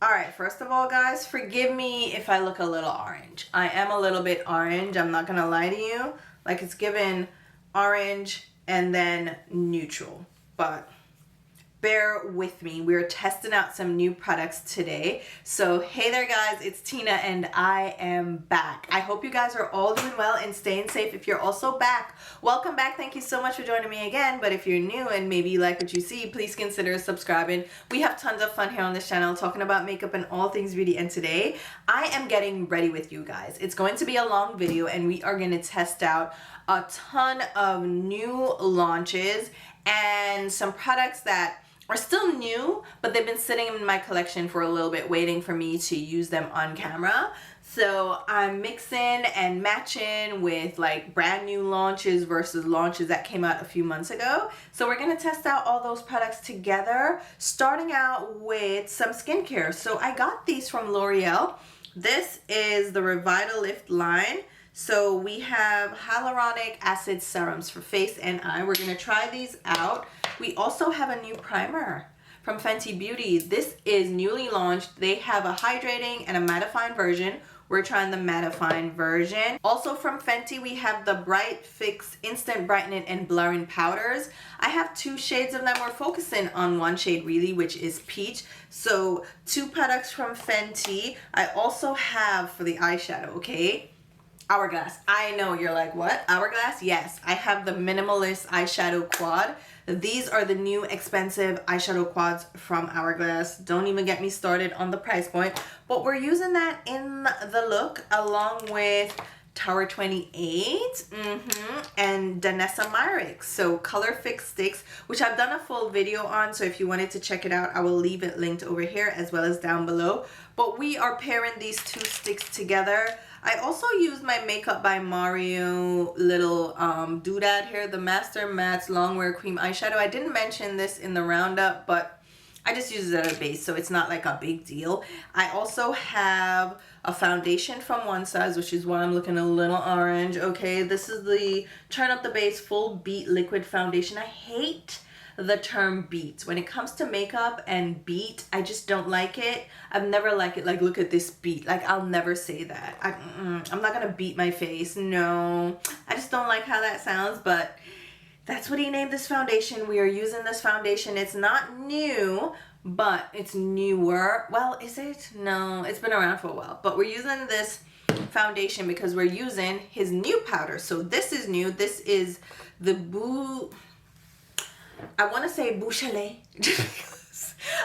Alright, first of all, guys, forgive me if I look a little orange. I am a little bit orange, I'm not gonna lie to you. Like, it's given orange and then neutral. But bear with me. We're testing out some new products today. So hey there, guys, it's Tina and I am back. I hope you guys are all doing well and staying safe. If you're also back, welcome back. Thank you so much for joining me again. But if you're new and maybe you like what you see, please consider subscribing. We have tons of fun here on this channel talking about makeup and all things beauty, and today I am getting ready with you guys. It's going to be a long video and we are going to test out a ton of new launches and some products that are still new, but they've been sitting in my collection for a little bit, waiting for me to use them on camera. So I'm mixing and matching with like brand new launches versus launches that came out a few months ago. So we're gonna test out all those products together, starting out with some skincare. So I got these from L'Oreal. This is the Revitalift line. So we have hyaluronic acid serums for face and eye. We're gonna try these out. We also have a new primer from Fenty Beauty. This is newly launched. They have a hydrating and a mattifying version. We're trying the mattifying version. Also from Fenty, we have the Bright Fix Instant Brightening and Blurring Powders. I have two shades of them. We're focusing on one shade really, which is peach. So two products from Fenty. I also have for the eyeshadow, okay? Hourglass. I know you're like, what? Hourglass? Yes, I have the Minimalist eyeshadow quad. These are the new expensive eyeshadow quads from Hourglass. Don't even get me started on the price point, but we're using that in the look along with Tower 28 and Danessa Myricks. So Color Fix Stix, which I've done a full video on, so if you wanted to check it out, I will leave it linked over here as well as down below. But we are pairing these two sticks together. I also used my Makeup by Mario little doodad here, the Master Mattes Longwear Cream Eyeshadow. I didn't mention this in the roundup, but I just use it as a base, so it's not like a big deal. I also have a foundation from One Size, which is why I'm looking a little orange. Okay, this is the Turn Up the Base Full Beat Liquid Foundation. I hate the term beat. When it comes to makeup and beat, I just don't like it. I've never liked it. Like, look at this beat. Like, I'll never say that. I'm not gonna beat my face. No, I just don't like how that sounds, but that's what he named this foundation. We are using this foundation. It's not new, but it's newer. Well, is it? No, it's been around for a while, but we're using this foundation because we're using his new powder. So this is new. This is the I want to say Bouchelet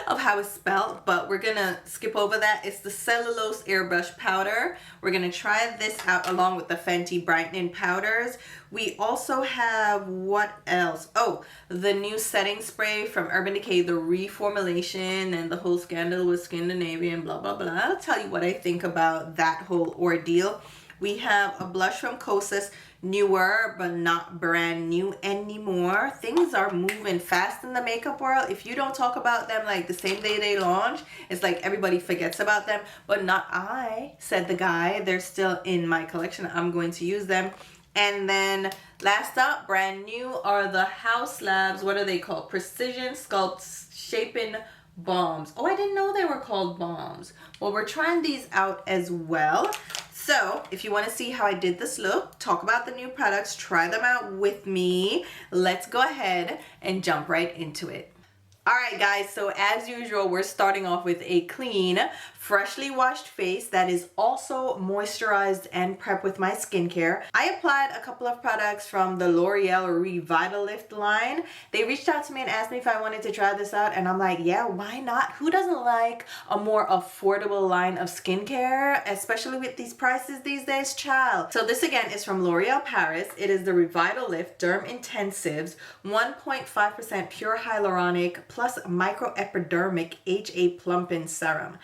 of how it's spelled, but we're gonna skip over that. It's the Cellulose Airbrush Powder. We're gonna try this out along with the Fenty Brightening Powders. We also have, what else? Oh, the new setting spray from Urban Decay, the reformulation and the whole scandal with Scandinavian, blah, blah, blah. I'll tell you what I think about that whole ordeal. We have a blush from Kosas, newer but not brand new anymore. Things are moving fast in the makeup world. If you don't talk about them like the same day they launch, it's like everybody forgets about them. But not I, said the guy. They're still in my collection. I'm going to use them. And then last up, brand new, are the Haus Labs, what are they called? Precision Sculpt Shaping Balms. Oh, I didn't know they were called balms. Well, we're trying these out as well. So if you want to see how I did this look, talk about the new products, try them out with me, let's go ahead and jump right into it. Alright guys, so as usual, we're starting off with a clean, freshly washed face that is also moisturized and prepped with my skincare. I applied a couple of products from the L'Oreal Revitalift line. They reached out to me and asked me if I wanted to try this out, and I'm like, yeah, why not? Who doesn't like a more affordable line of skincare, especially with these prices these days, child? So this again is from L'Oreal Paris. It is the Revitalift Derm Intensives 1.5% pure hyaluronic plus microepidermic HA plumping serum.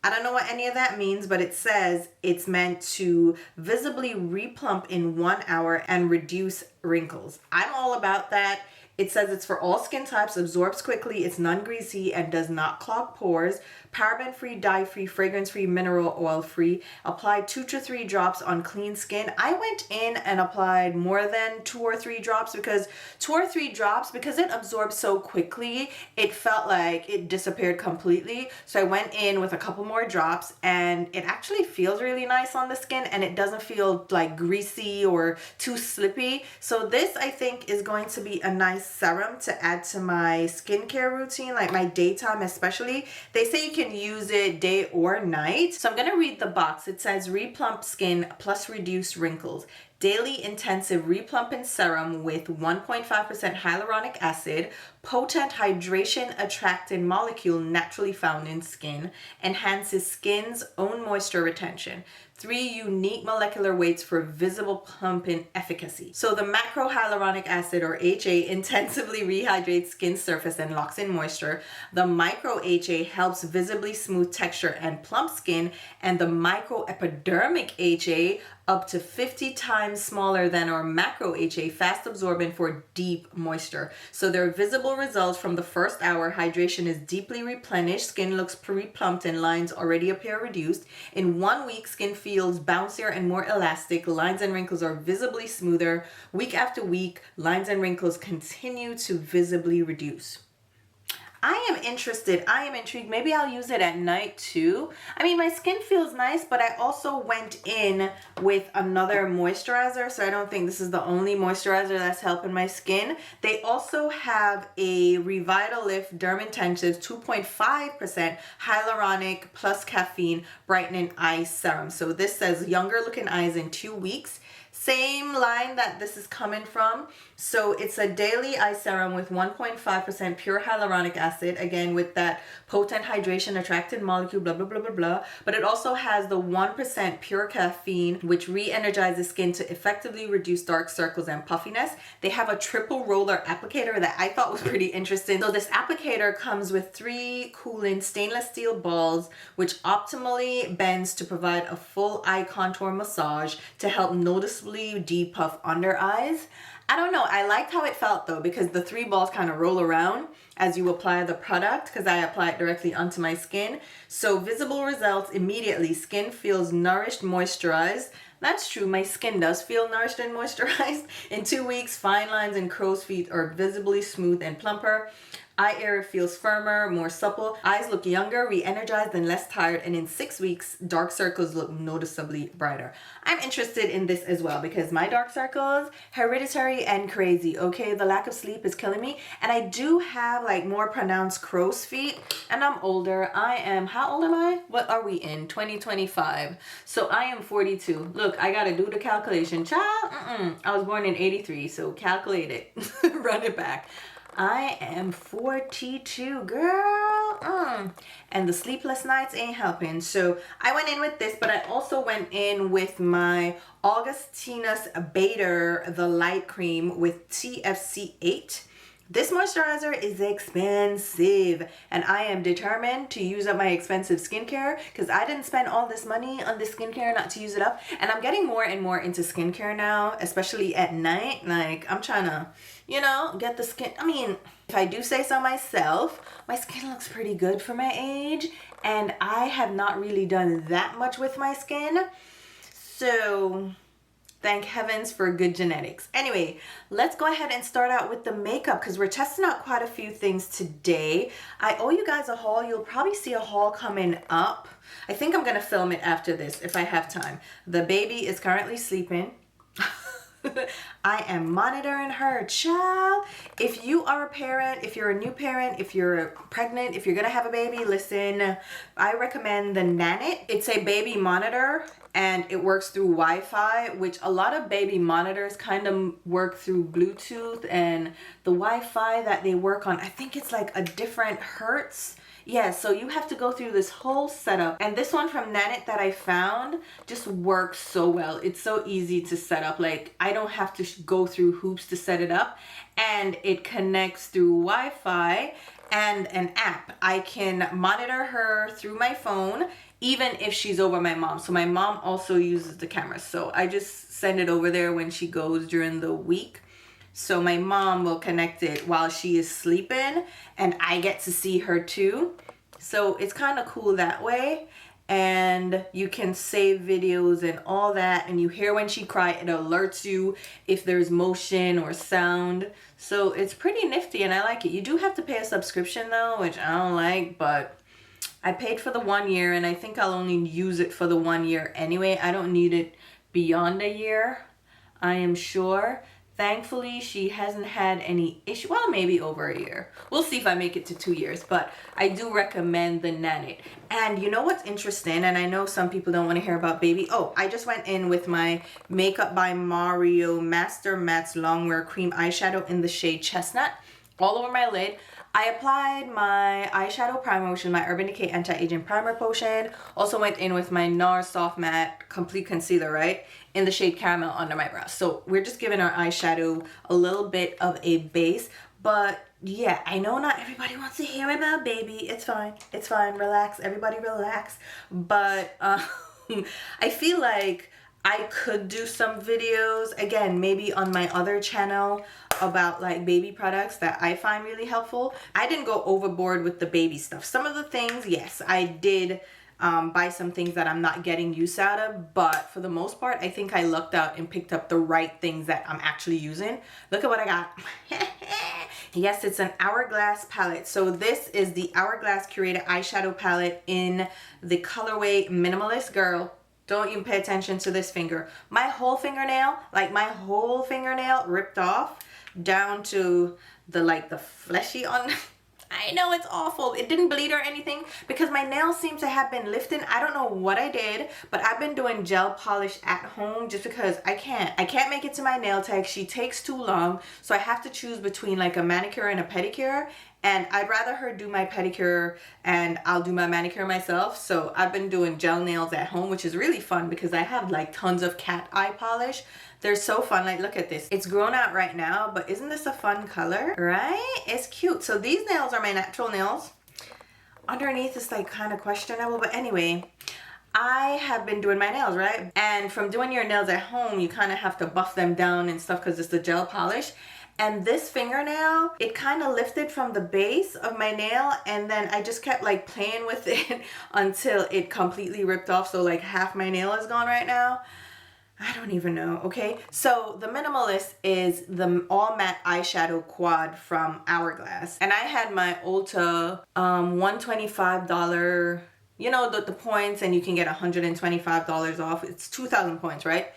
I don't know what any of that means, but it says it's meant to visibly replump in 1 hour and reduce wrinkles. I'm all about that. It says it's for all skin types, absorbs quickly, it's non-greasy, and does not clog pores. Paraben-free, dye-free, fragrance-free, mineral oil-free. Apply 2 to 3 drops on clean skin. I went in and applied more than 2 or 3 drops because 2 or 3 drops, because it absorbs so quickly, it felt like it disappeared completely. So I went in with a couple more drops, and it actually feels really nice on the skin, and it doesn't feel like greasy or too slippy. So this, I think, is going to be a nice serum to add to my skincare routine, like my daytime especially. They say you can use it day or night. So I'm going to read the box. It says replump skin plus reduce wrinkles. Daily intensive replumping serum with 1.5% hyaluronic acid, potent hydration attracting molecule naturally found in skin, enhances skin's own moisture retention. 3 unique molecular weights for visible plumping efficacy. So the macro hyaluronic acid, or HA, intensively rehydrates skin surface and locks in moisture. The micro HA helps visibly smooth texture and plump skin, and the micro epidermic HA, up to 50 times smaller than our macro HA, fast absorbent for deep moisture. So there are visible results from the first hour. Hydration is deeply replenished. Skin looks pre-plumped and lines already appear reduced. In 1 week, skin feels bouncier and more elastic. Lines and wrinkles are visibly smoother. Week after week, lines and wrinkles continue to visibly reduce. I am interested. I am intrigued. Maybe I'll use it at night too. I mean, my skin feels nice, but I also went in with another moisturizer, so I don't think this is the only moisturizer that's helping my skin. They also have a Revitalift Derm Intensive 2.5% hyaluronic plus caffeine brightening eye serum. So this says younger looking eyes in 2 weeks. Same line that this is coming from. So it's a daily eye serum with 1.5% pure hyaluronic acid, again with that potent hydration attracting molecule, blah, blah, blah, blah, blah. But it also has the 1% pure caffeine, which re-energizes skin to effectively reduce dark circles and puffiness. They have a triple roller applicator that I thought was pretty interesting. So this applicator comes with 3 cooling stainless steel balls, which optimally bends to provide a full eye contour massage to help noticeably depuff under eyes. I don't know. I liked how it felt though, because the 3 balls kind of roll around as you apply the product, because I apply it directly onto my skin. So visible results immediately. Skin feels nourished, moisturized. That's true. My skin does feel nourished and moisturized. In 2 weeks, fine lines and crow's feet are visibly smooth and plumper. Eye area feels firmer, more supple. Eyes look younger, re-energized, and less tired. And in 6 weeks, dark circles look noticeably brighter. I'm interested in this as well because my dark circles, hereditary and crazy. Okay, the lack of sleep is killing me. And I do have like more pronounced crow's feet. And I'm older. I am, how old am I? What are we in? 2025. So I am 42. Look, I gotta do the calculation. Child, I was born in 83, so calculate it. Run it back. I am 42, girl. And the sleepless nights ain't helping. So I went in with this, but I also went in with my Augustinus Bader, the light cream with TFC 8. This moisturizer is expensive, and I am determined to use up my expensive skincare because I didn't spend all this money on this skincare not to use it up. And I'm getting more and more into skincare now, especially at night. Like, I'm trying to, you know, get the skin. I mean, if I do say so myself, my skin looks pretty good for my age, and I have not really done that much with my skin. So thank heavens for good genetics. Anyway, let's go ahead and start out with the makeup because we're testing out quite a few things today. I owe you guys a haul. You'll probably see a haul coming up. I think I'm going to film it after this if I have time. The baby is currently sleeping. I am monitoring her, child. If you are a parent, if you're a new parent, if you're pregnant, if you're gonna have a baby, listen, I recommend the Nanit. It's a baby monitor and it works through Wi-Fi, which a lot of baby monitors kind of work through Bluetooth, and the Wi-Fi that they work on, I think it's like a different hertz. Yeah, so you have to go through this whole setup. And this one from Nanit that I found just works so well. It's so easy to set up. Like, I don't have to go through hoops to set it up. And it connects through Wi-Fi and an app. I can monitor her through my phone, even if she's over my mom. So my mom also uses the camera. So I just send it over there when she goes during the week. So my mom will connect it while she is sleeping and I get to see her too. So it's kind of cool that way. And you can save videos and all that, and you hear when she cries, it alerts you if there's motion or sound. So it's pretty nifty and I like it. You do have to pay a subscription though, which I don't like, but I paid for the 1 year and I think I'll only use it for the 1 year anyway. I don't need it beyond a year, I am sure. Thankfully, she hasn't had any issue. Well, maybe over a year. We'll see if I make it to 2 years, but I do recommend the Nanite. And you know what's interesting, and I know some people don't want to hear about baby. Oh, I just went in with my Makeup by Mario Master Mattes Longwear Cream Eyeshadow in the shade Chestnut all over my lid. I applied my eyeshadow primer, which is my Urban Decay Anti-Aging Primer Potion. Also went in with my NARS Soft Matte Complete Concealer, right? In the shade Caramel under my brows. So we're just giving our eyeshadow a little bit of a base. But yeah, I know not everybody wants to hear about baby. It's fine. It's fine. Relax. Everybody relax. But I feel like I could do some videos, again, maybe on my other channel about like baby products that I find really helpful. I didn't go overboard with the baby stuff. Some of the things, yes, I did buy some things that I'm not getting use out of, but for the most part, I think I lucked out and picked up the right things that I'm actually using. Look at what I got. Yes, it's an Hourglass palette. So this is the Hourglass Curator eyeshadow palette in the colorway Minimalist. Girl, don't even pay attention to this finger. My whole fingernail, like my whole fingernail ripped off down to the fleshy on. I know it's awful. It didn't bleed or anything because my nails seem to have been lifting. I don't know what I did, but I've been doing gel polish at home just because I can't make it to my nail tech. She takes too long, so I have to choose between like a manicure and a pedicure. And I'd rather her do my pedicure and I'll do my manicure myself. So I've been doing gel nails at home, which is really fun because I have like tons of cat eye polish. They're so fun. Like, look at this. It's grown out right now, but isn't this a fun color? Right? It's cute. So these nails are my natural nails. Underneath it's like kind of questionable, but anyway, I have been doing my nails, right? And from doing your nails at home, you kind of have to buff them down and stuff because it's the gel polish. And this fingernail, it kind of lifted from the base of my nail, and then I just kept like playing with it until it completely ripped off. So like half my nail is gone right now. I don't even know, okay? So the Minimalist is the all matte eyeshadow quad from Hourglass. And I had my Ulta $125, you know, the points, and you can get $125 off. It's 2,000 points, right?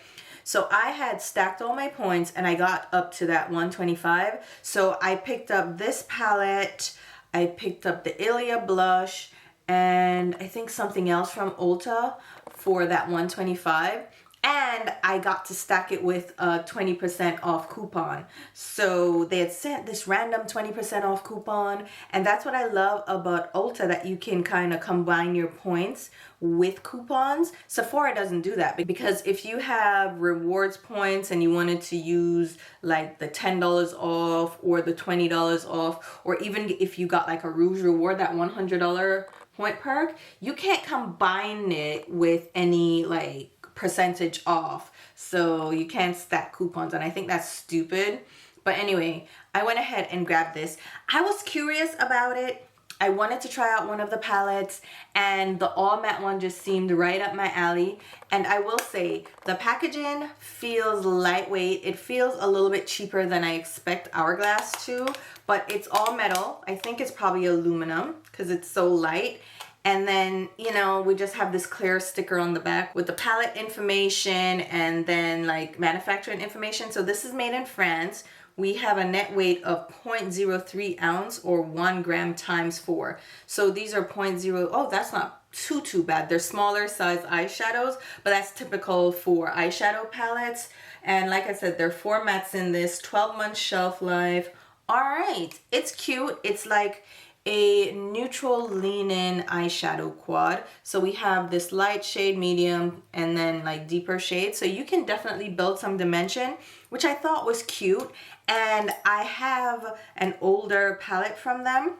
So I had stacked all my points and I got up to that 125. So I picked up this palette, I picked up the Ilia blush, and I think something else from Ulta for that 125. And I got to stack it with a 20% off coupon. So they had sent this random 20% off coupon. And that's what I love about Ulta, that you can kind of combine your points with coupons. Sephora doesn't do that, because if you have rewards points and you wanted to use like the $10 off or the $20 off, or even if you got like a Rouge reward, that $100 point perk, you can't combine it with any like percentage off, so you can't stack coupons, and I think that's stupid. But anyway, I went ahead and grabbed this. I was curious about it. I wanted to try out one of the palettes, and the all matte one just seemed right up my alley. And I will say, the packaging feels lightweight. It feels a little bit cheaper than I expect Hourglass to, but it's all metal. I think it's probably aluminum because it's so light. And then, you know, we just have this clear sticker on the back with the palette information and then like manufacturing information. So this is made in France. We have a net weight of 0.03 ounce or 1 gram times 4. So these are 0.0. Oh, that's not too bad. They're smaller size eyeshadows, but that's typical for eyeshadow palettes. And like I said, there are 4 mattes in this, 12-month shelf life. All right, it's cute. It's like a neutral lean-in eyeshadow quad. So we have this light shade, medium, and then like deeper shade. So you can definitely build some dimension, which I thought was cute. And I have an older palette from them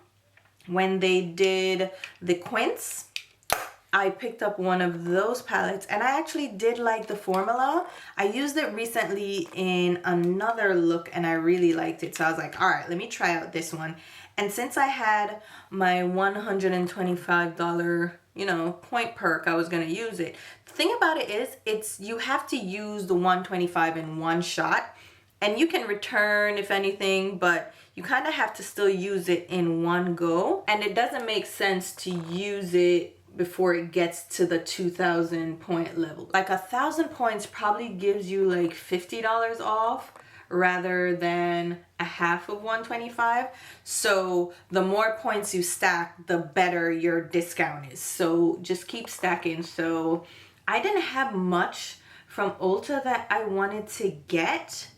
when they did the Quince. I picked up one of those palettes, and I actually did like the formula. I used it recently in another look and I really liked it. So I was like, all right, let me try out this one. And since I had my $125, you know, point perk, I was going to use it. The thing about it is, you have to use the 125 in one shot, and you can return if anything, but you kind of have to still use it in one go. And it doesn't make sense to use it before it gets to the 2,000 point level. Like 1,000 points probably gives you like $50 off rather than a half of 125. So the more points you stack, the better your discount is. So just keep stacking. So I didn't have much from Ulta that I wanted to get,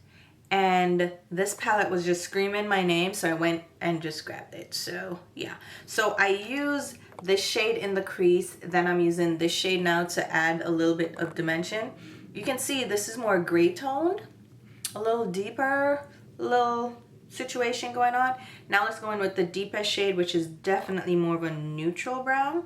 and this palette was just screaming my name, so I went and just grabbed it. So yeah, so I use this shade in the crease, then I'm using this shade now to add a little bit of dimension. You can see this is more gray toned, a little deeper, little situation going on. Now let's go in with the deepest shade, which is definitely more of a neutral brown.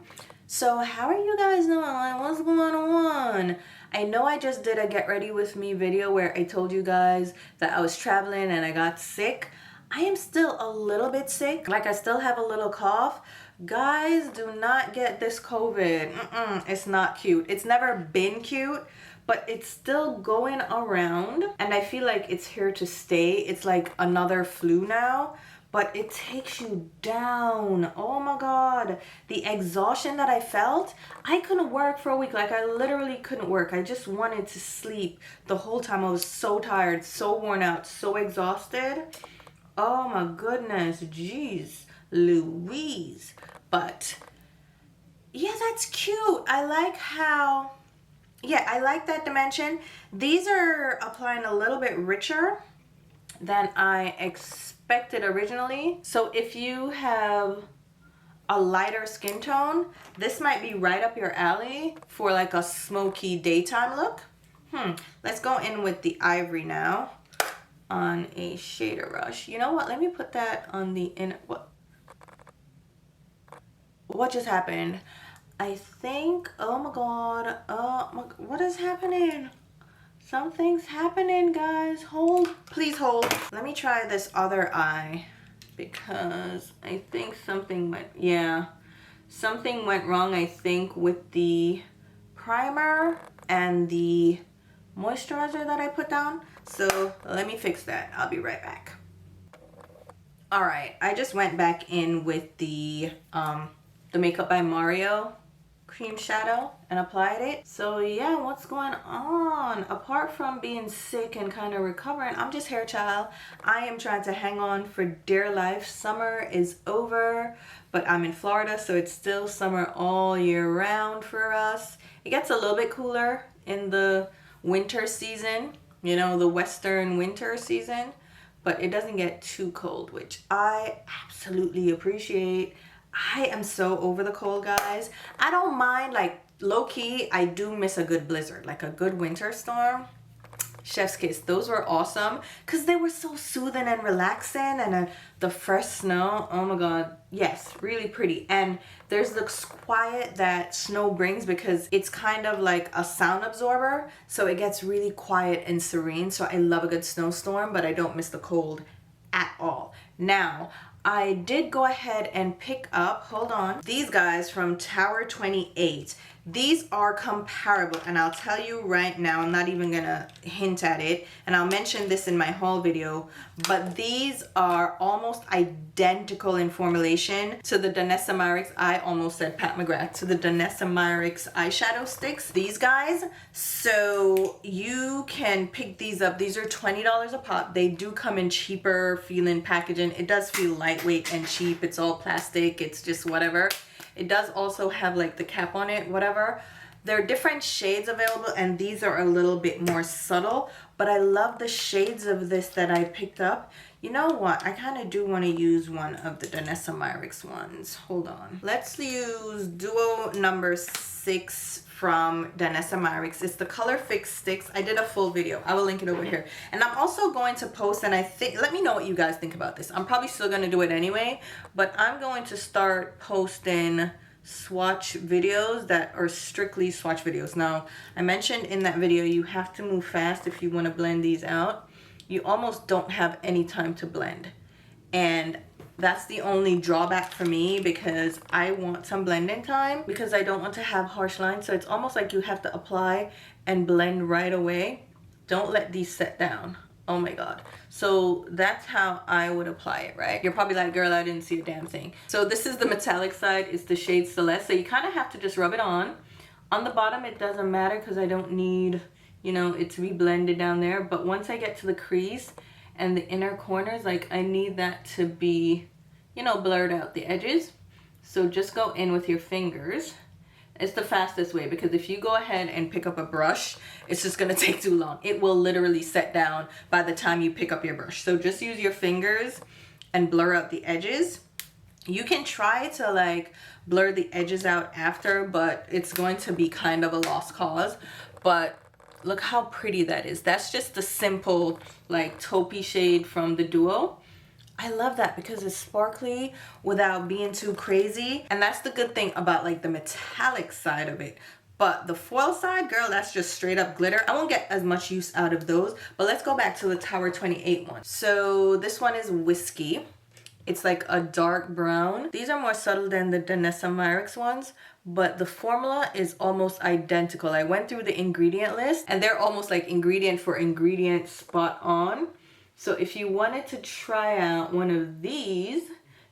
So how are you guys doing? Like, what's going on? I know I just did a get ready with me video where I told you guys that I was traveling and I got sick. I am still a little bit sick. Like, I still have a little cough. Guys, do not get this COVID. It's not cute. It's never been cute, but it's still going around, and I feel like it's here to stay. It's like another flu now, but it takes you down. Oh my God. The exhaustion that I felt, I couldn't work for a week. Like, I literally couldn't work. I just wanted to sleep the whole time. I was so tired, so worn out, so exhausted. Oh my goodness, jeez Louise. But yeah, that's cute. I like how, yeah, I like that dimension. These are applying a little bit richer than I expected originally. So if you have a lighter skin tone, this might be right up your alley for like a smoky daytime look. Let's go in with the ivory now on a shader brush. You know what? Let me put that on the inner. What just happened? I think, oh my God, what is happening? Something's happening, guys. Hold, please hold. Let me try this other eye because I think something went, yeah, something went wrong, I think, with the primer and the moisturizer that I put down. So let me fix that. I'll be right back. All right, I just went back in with the Makeup by Mario cream shadow and applied it. So yeah, what's going on? Apart from being sick and kind of recovering, I'm just hair child. I am trying to hang on for dear life. Summer is over, but I'm in Florida, so it's still summer all year round for us. It gets a little bit cooler in the winter season, you know, the western winter season, but it doesn't get too cold, which I absolutely appreciate. I am so over the cold, guys. I don't mind, like, low-key, I do miss a good blizzard, like a good winter storm. Chef's kiss. Those were awesome because they were so soothing and relaxing, and the fresh snow. Oh my God. Yes, really pretty. And there's the quiet that snow brings because it's kind of like a sound absorber. So it gets really quiet and serene. So I love a good snowstorm, but I don't miss the cold at all. Now, I did go ahead and pick up, hold on, these guys from Tower 28. These are comparable, and I'll tell you right now, I'm not even gonna hint at it, and I'll mention this in my haul video, but these are almost identical in formulation to the Danessa Myricks, I almost said Pat McGrath, to the Danessa Myricks eyeshadow sticks, these guys. So you can pick these up. These are $20 a pop. They do come in cheaper feeling packaging. It does feel lightweight and cheap. It's all plastic. It's just whatever. It does also have like the cap on it, whatever. There are different shades available, and these are a little bit more subtle, but I love the shades of this that I picked up. You know what? I kind of do want to use one of the Danessa Myricks ones. Hold on. Let's use Duo number 6 from Danessa Myricks. It's the Color Fix Sticks. I did a full video. I will link it over here. And I'm also going to post, and I think, let me know what you guys think about this. I'm probably still going to do it anyway, but I'm going to start posting swatch videos that are strictly swatch videos. Now, I mentioned in that video you have to move fast if you want to blend these out. You almost don't have any time to blend. And that's the only drawback for me, because I want some blending time because I don't want to have harsh lines. So it's almost like you have to apply and blend right away. Don't let these set down. Oh my God. So that's how I would apply it, right? You're probably like, girl, I didn't see a damn thing. So this is the metallic side. It's the shade Celeste. So you kind of have to just rub it on. On the bottom, it doesn't matter because I don't need, you know, it to be blended down there. But once I get to the crease and the inner corners, like I need that to be, you know, blurred out the edges. So just go in with your fingers. It's the fastest way, because if you go ahead and pick up a brush, it's just gonna take too long. It will literally set down by the time you pick up your brush. So just use your fingers and blur out the edges. You can try to like blur the edges out after, but it's going to be kind of a lost cause. But look how pretty that is. That's just the simple like taupey shade from the duo. I love that because it's sparkly without being too crazy. And that's the good thing about like the metallic side of it. But the foil side, girl, that's just straight up glitter. I won't get as much use out of those. But let's go back to the Tower 28 one. So this one is Whisky. It's like a dark brown. These are more subtle than the Danessa Myricks ones, but the formula is almost identical. I went through the ingredient list and they're almost like ingredient for ingredient spot on. So if you wanted to try out one of these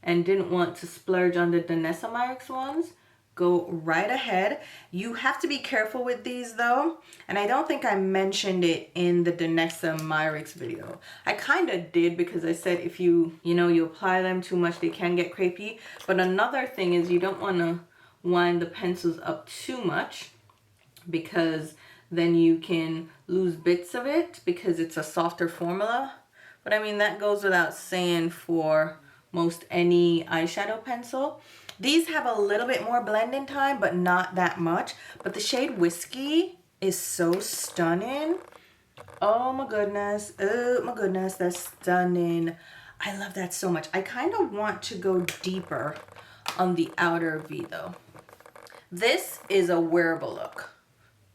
and didn't want to splurge on the Danessa Myricks ones, go right ahead. You have to be careful with these though. And I don't think I mentioned it in the Danessa Myricks video. I kind of did, because I said if you apply them too much, they can get crepey. But another thing is you don't want to wind the pencils up too much, because then you can lose bits of it because it's a softer formula. But I mean, that goes without saying for most any eyeshadow pencil. These have a little bit more blending time, but not that much. But the shade Whisky is so stunning. Oh my goodness. Oh my goodness, that's stunning. I love that so much. I kind of want to go deeper on the outer V though. This is a wearable look.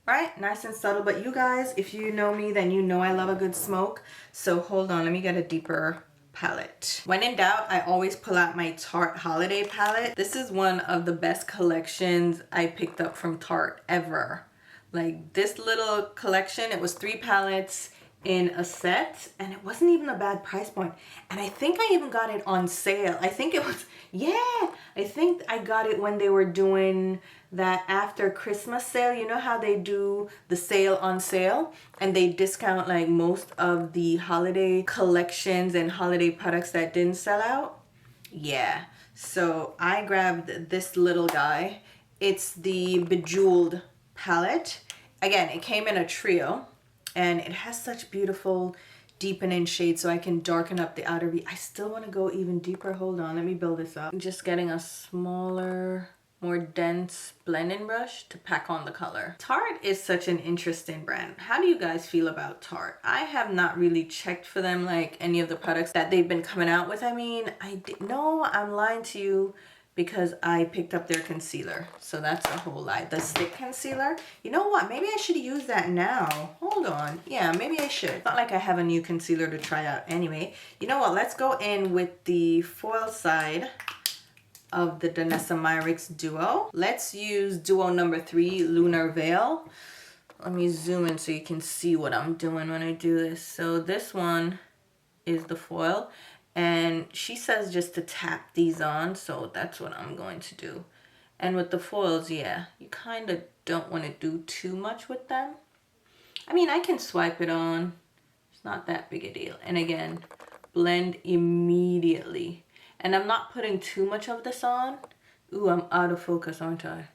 Right? Nice and subtle. But you guys, if you know me, then you know I love a good smoke. So hold on, let me get a deeper palette. When in doubt, I always pull out my Tarte Holiday palette. This is one of the best collections I picked up from Tarte ever. Like this little collection, it was 3 palettes in a set, and it wasn't even a bad price point. And I think I even got it on sale. I think it was, yeah, I think I got it when they were doing that after Christmas sale. You know how they do the sale on sale and they discount like most of the holiday collections and holiday products that didn't sell out? Yeah, so I grabbed this little guy. It's the Bejeweled palette. Again, it came in a trio and it has such beautiful deepening shades, so I can darken up the outer V. I still want to go even deeper. Hold on, let me build this up. I'm just getting a smaller, more dense blending brush to pack on the color. Tarte is such an interesting brand. How do you guys feel about Tarte? I have not really checked for them like any of the products that they've been coming out with. I mean, no, I'm lying to you, because I picked up their concealer. So that's a whole lie. The stick concealer. You know what? Maybe I should use that now. Hold on. Yeah, maybe I should. It's not like I have a new concealer to try out anyway. You know what? Let's go in with the foil side of the Danessa Myricks duo. Let's use duo number 3, Lunar Veil. Let me zoom in so you can see what I'm doing when I do this. So this one is the foil. And she says just to tap these on, so that's what I'm going to do. And with the foils, yeah, you kind of don't want to do too much with them. I mean, I can swipe it on. It's not that big a deal. And again, blend immediately. And I'm not putting too much of this on. Ooh, I'm out of focus, aren't I?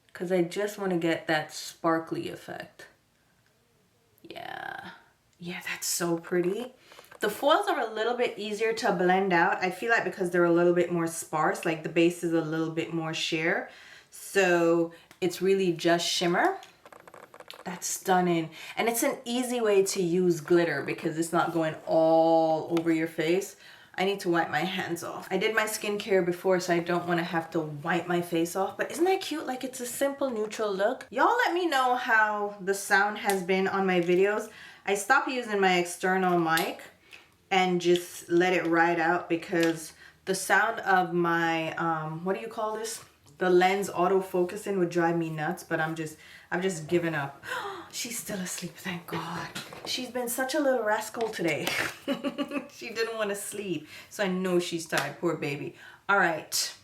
Because I just want to get that sparkly effect. Yeah. Yeah, that's so pretty. The foils are a little bit easier to blend out. I feel like because they're a little bit more sparse, like the base is a little bit more sheer. So it's really just shimmer. That's stunning. And it's an easy way to use glitter because it's not going all over your face. I need to wipe my hands off. I did my skincare before, so I don't want to have to wipe my face off. But isn't that cute? Like, it's a simple neutral look. Y'all let me know how the sound has been on my videos. I stopped using my external mic and just let it ride out because the sound of my, what do you call this? The lens autofocusing would drive me nuts, but I've just given up. She's still asleep, thank God. She's been such a little rascal today. She didn't want to sleep, so I know she's tired, poor baby. All right,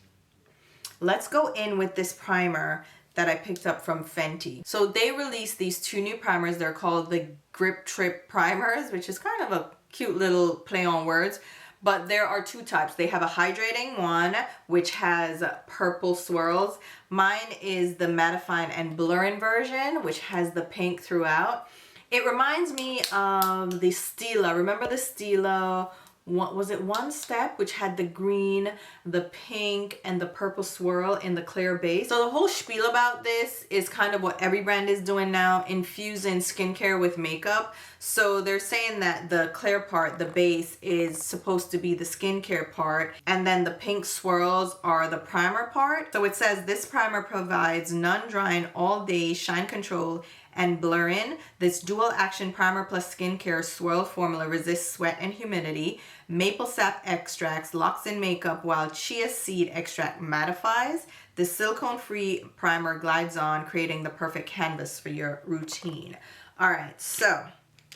let's go in with this primer that I picked up from Fenty. So they released these 2 new primers. They're called the Grip Trip primers, which is kind of a cute little play on words. But there are 2 types. They have a hydrating one, which has purple swirls. Mine is the mattifying and blurring version, which has the pink throughout. It reminds me of the Stila. Remember the Stila? What was it? One Step, which had the green, the pink, and the purple swirl in the clear base. So the whole spiel about this is kind of what every brand is doing now, infusing skincare with makeup. So they're saying that the clear part, the base, is supposed to be the skincare part, and then the pink swirls are the primer part. So it says this primer provides non-drying all-day shine control and blur in. This dual action primer plus skincare swirl formula resists sweat and humidity. Maple sap extracts locks in makeup while chia seed extract mattifies. The silicone free primer glides on, creating the perfect canvas for your routine. All right, so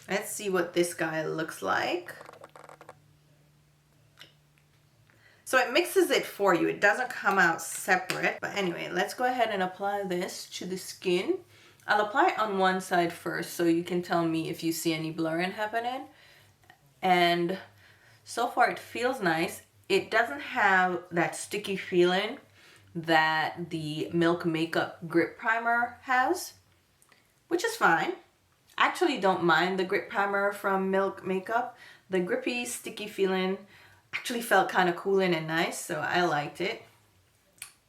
let's see what this guy looks like. So it mixes it for you. It doesn't come out separate. But anyway, let's go ahead and apply this to the skin. I'll apply it on one side first so you can tell me if you see any blurring happening. And so far it feels nice. It doesn't have that sticky feeling that the Milk Makeup Grip Primer has, which is fine. I actually don't mind the Grip Primer from Milk Makeup. The grippy, sticky feeling actually felt kind of cooling and nice, so I liked it.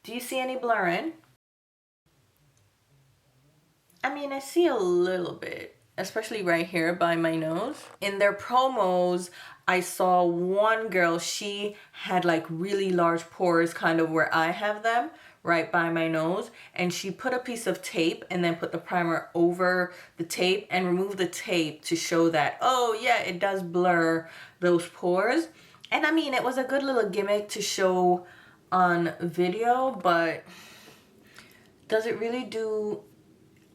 Do you see any blurring? I mean, I see a little bit, especially right here by my nose. In their promos, I saw one girl, she had like really large pores kind of where I have them, right by my nose. And she put a piece of tape and then put the primer over the tape and removed the tape to show that, oh yeah, it does blur those pores. And I mean, it was a good little gimmick to show on video, but does it really do...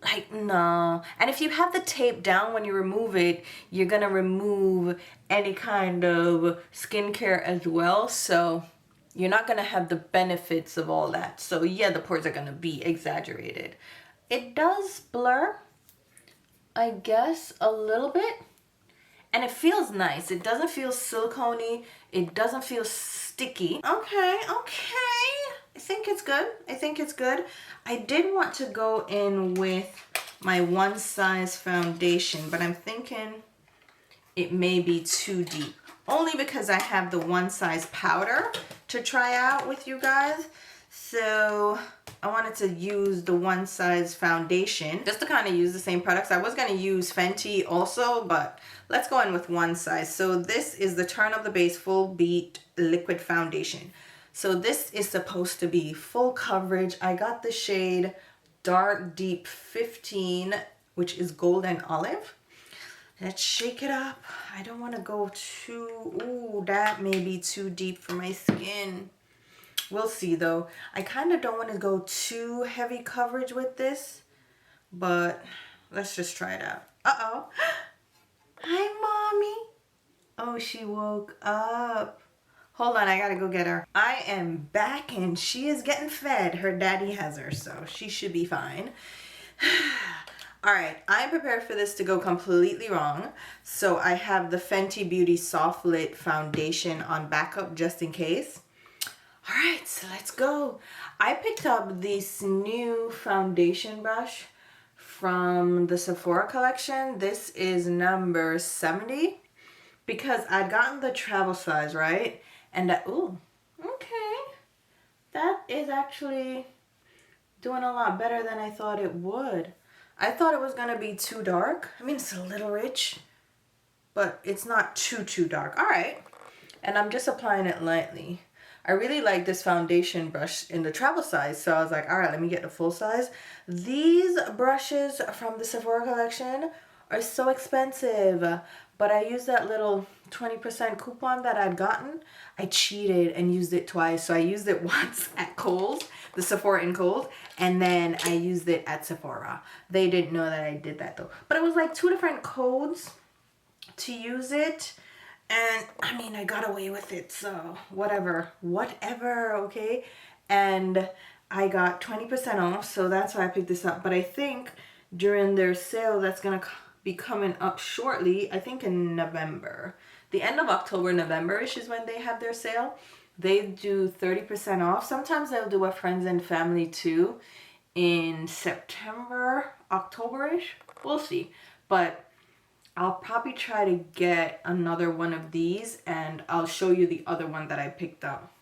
Like, no. And if you have the tape down when you remove it, you're gonna remove any kind of skincare as well. So you're not gonna have the benefits of all that. So yeah, the pores are gonna be exaggerated. It does blur, I guess, a little bit. And it feels nice. It doesn't feel silicone-y. It doesn't feel sticky. Okay. I think it's good. I think it's good. I did want to go in with my One Size foundation, but I'm thinking it may be too deep. Only because I have the One Size powder to try out with you guys. So I wanted to use the One Size foundation just to kind of use the same products. I was going to use Fenty also, but let's go in with One Size. So this is the Turn of the Base Full Beat Liquid Foundation. So this is supposed to be full coverage. I got the shade Dark Deep 15, which is golden olive. Let's shake it up. I don't want to go too, ooh, that may be too deep for my skin. We'll see though. I kind of don't want to go too heavy coverage with this, but let's just try it out. Uh-oh. Hi, Mommy. Oh, she woke up. Hold on, I gotta go get her. I am back and she is getting fed. Her daddy has her, so she should be fine. All right, I'm prepared for this to go completely wrong. So I have the Fenty Beauty Soft Lit Foundation on backup just in case. All right, so let's go. I picked up this new foundation brush from the Sephora collection. This is number 70 because I'd gotten the travel size, right? And ooh, okay. That is actually doing a lot better than I thought it would. I thought it was gonna be too dark. I mean, it's a little rich, but it's not too dark. All right. and I'm just applying it lightly. I really like this foundation brush in the travel size, so I was like, all right, let me get the full size. These brushes from the Sephora collection are so expensive, but I used that little 20% coupon that I'd gotten. I cheated and used it twice. So I used it once at Kohl's, the Sephora in Kohl's, and then I used it at Sephora. They didn't know that I did that though. But it was like 2 different codes to use it. And I mean, I got away with it, so whatever, okay? And I got 20% off, so that's why I picked this up. But I think during their sale, that's gonna be coming up shortly, I think in November. The end of October, November-ish is when they have their sale. They do 30% off. Sometimes they'll do a friends and family too in September, October-ish. We'll see. But I'll probably try to get another one of these, and I'll show you the other one that I picked up.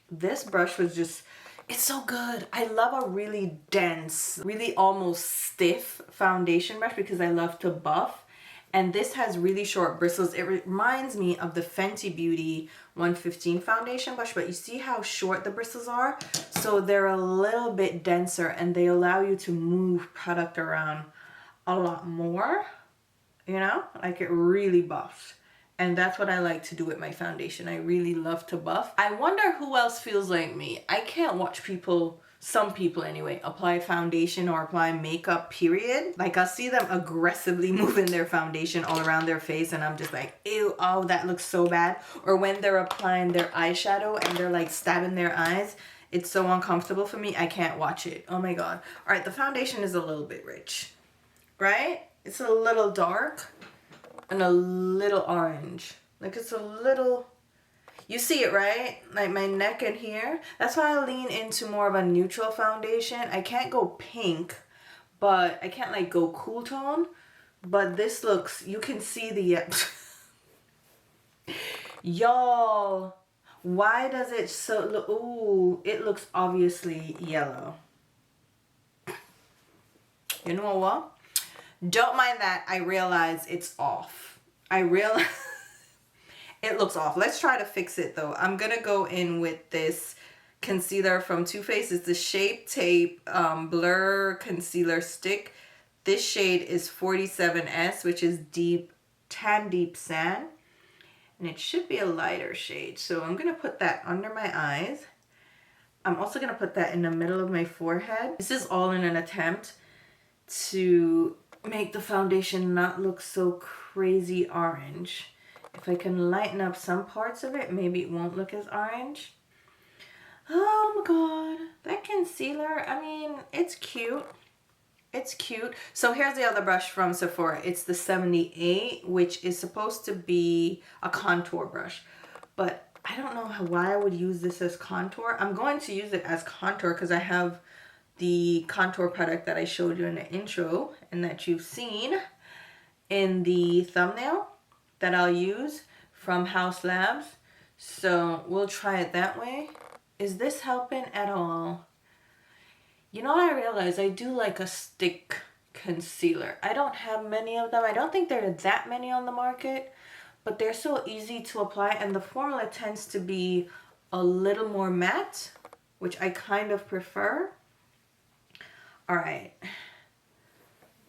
This brush was just, it's so good. I love a really dense, really almost stiff foundation brush because I love to buff. And this has really short bristles. It reminds me of the Fenty Beauty 115 foundation brush, but you see how short the bristles are? So they're a little bit denser and they allow you to move product around a lot more. You know, like it really buffs. And that's what I like to do with my foundation. I really love to buff. I wonder who else feels like me. I can't watch people, some people anyway, apply foundation or apply makeup, period. Like I'll see them aggressively moving their foundation all around their face and I'm just like, ew, oh, that looks so bad. Or when they're applying their eyeshadow and they're like stabbing their eyes. It's so uncomfortable for me. I can't watch it. Oh my God. All right, the foundation is a little bit rich, right? It's a little dark and a little orange. Like it's a little, you see it, right? Like my neck and here. That's why I lean into more of a neutral foundation. I can't go pink, but I can't like go cool tone. But this looks, you can see the, y'all, why does it so look, ooh, it looks obviously yellow. You know what? Don't mind that. I realize it's off. I realize it looks off. Let's try to fix it though. I'm going to go in with this concealer from Too Faced. It's the Shape Tape Blur Concealer Stick. This shade is 47S, which is deep, tan deep sand. And it should be a lighter shade. So I'm going to put that under my eyes. I'm also going to put that in the middle of my forehead. This is all in an attempt to make the foundation not look so crazy orange. If I can lighten up some parts of it, maybe it won't look as orange. Oh my God, that concealer, I mean, it's cute. It's cute. So here's the other brush from Sephora. It's the 78, which is supposed to be a contour brush. But I don't know why I would use this as contour. I'm going to use it as contour because I have the contour product that I showed you in the intro and that you've seen in the thumbnail that I'll use from Haus Labs. So we'll try it that way. Is this helping at all? You know what I realized? I do like a stick concealer. I don't have many of them. I don't think there are that many on the market, but they're so easy to apply and the formula tends to be a little more matte, which I kind of prefer. All right,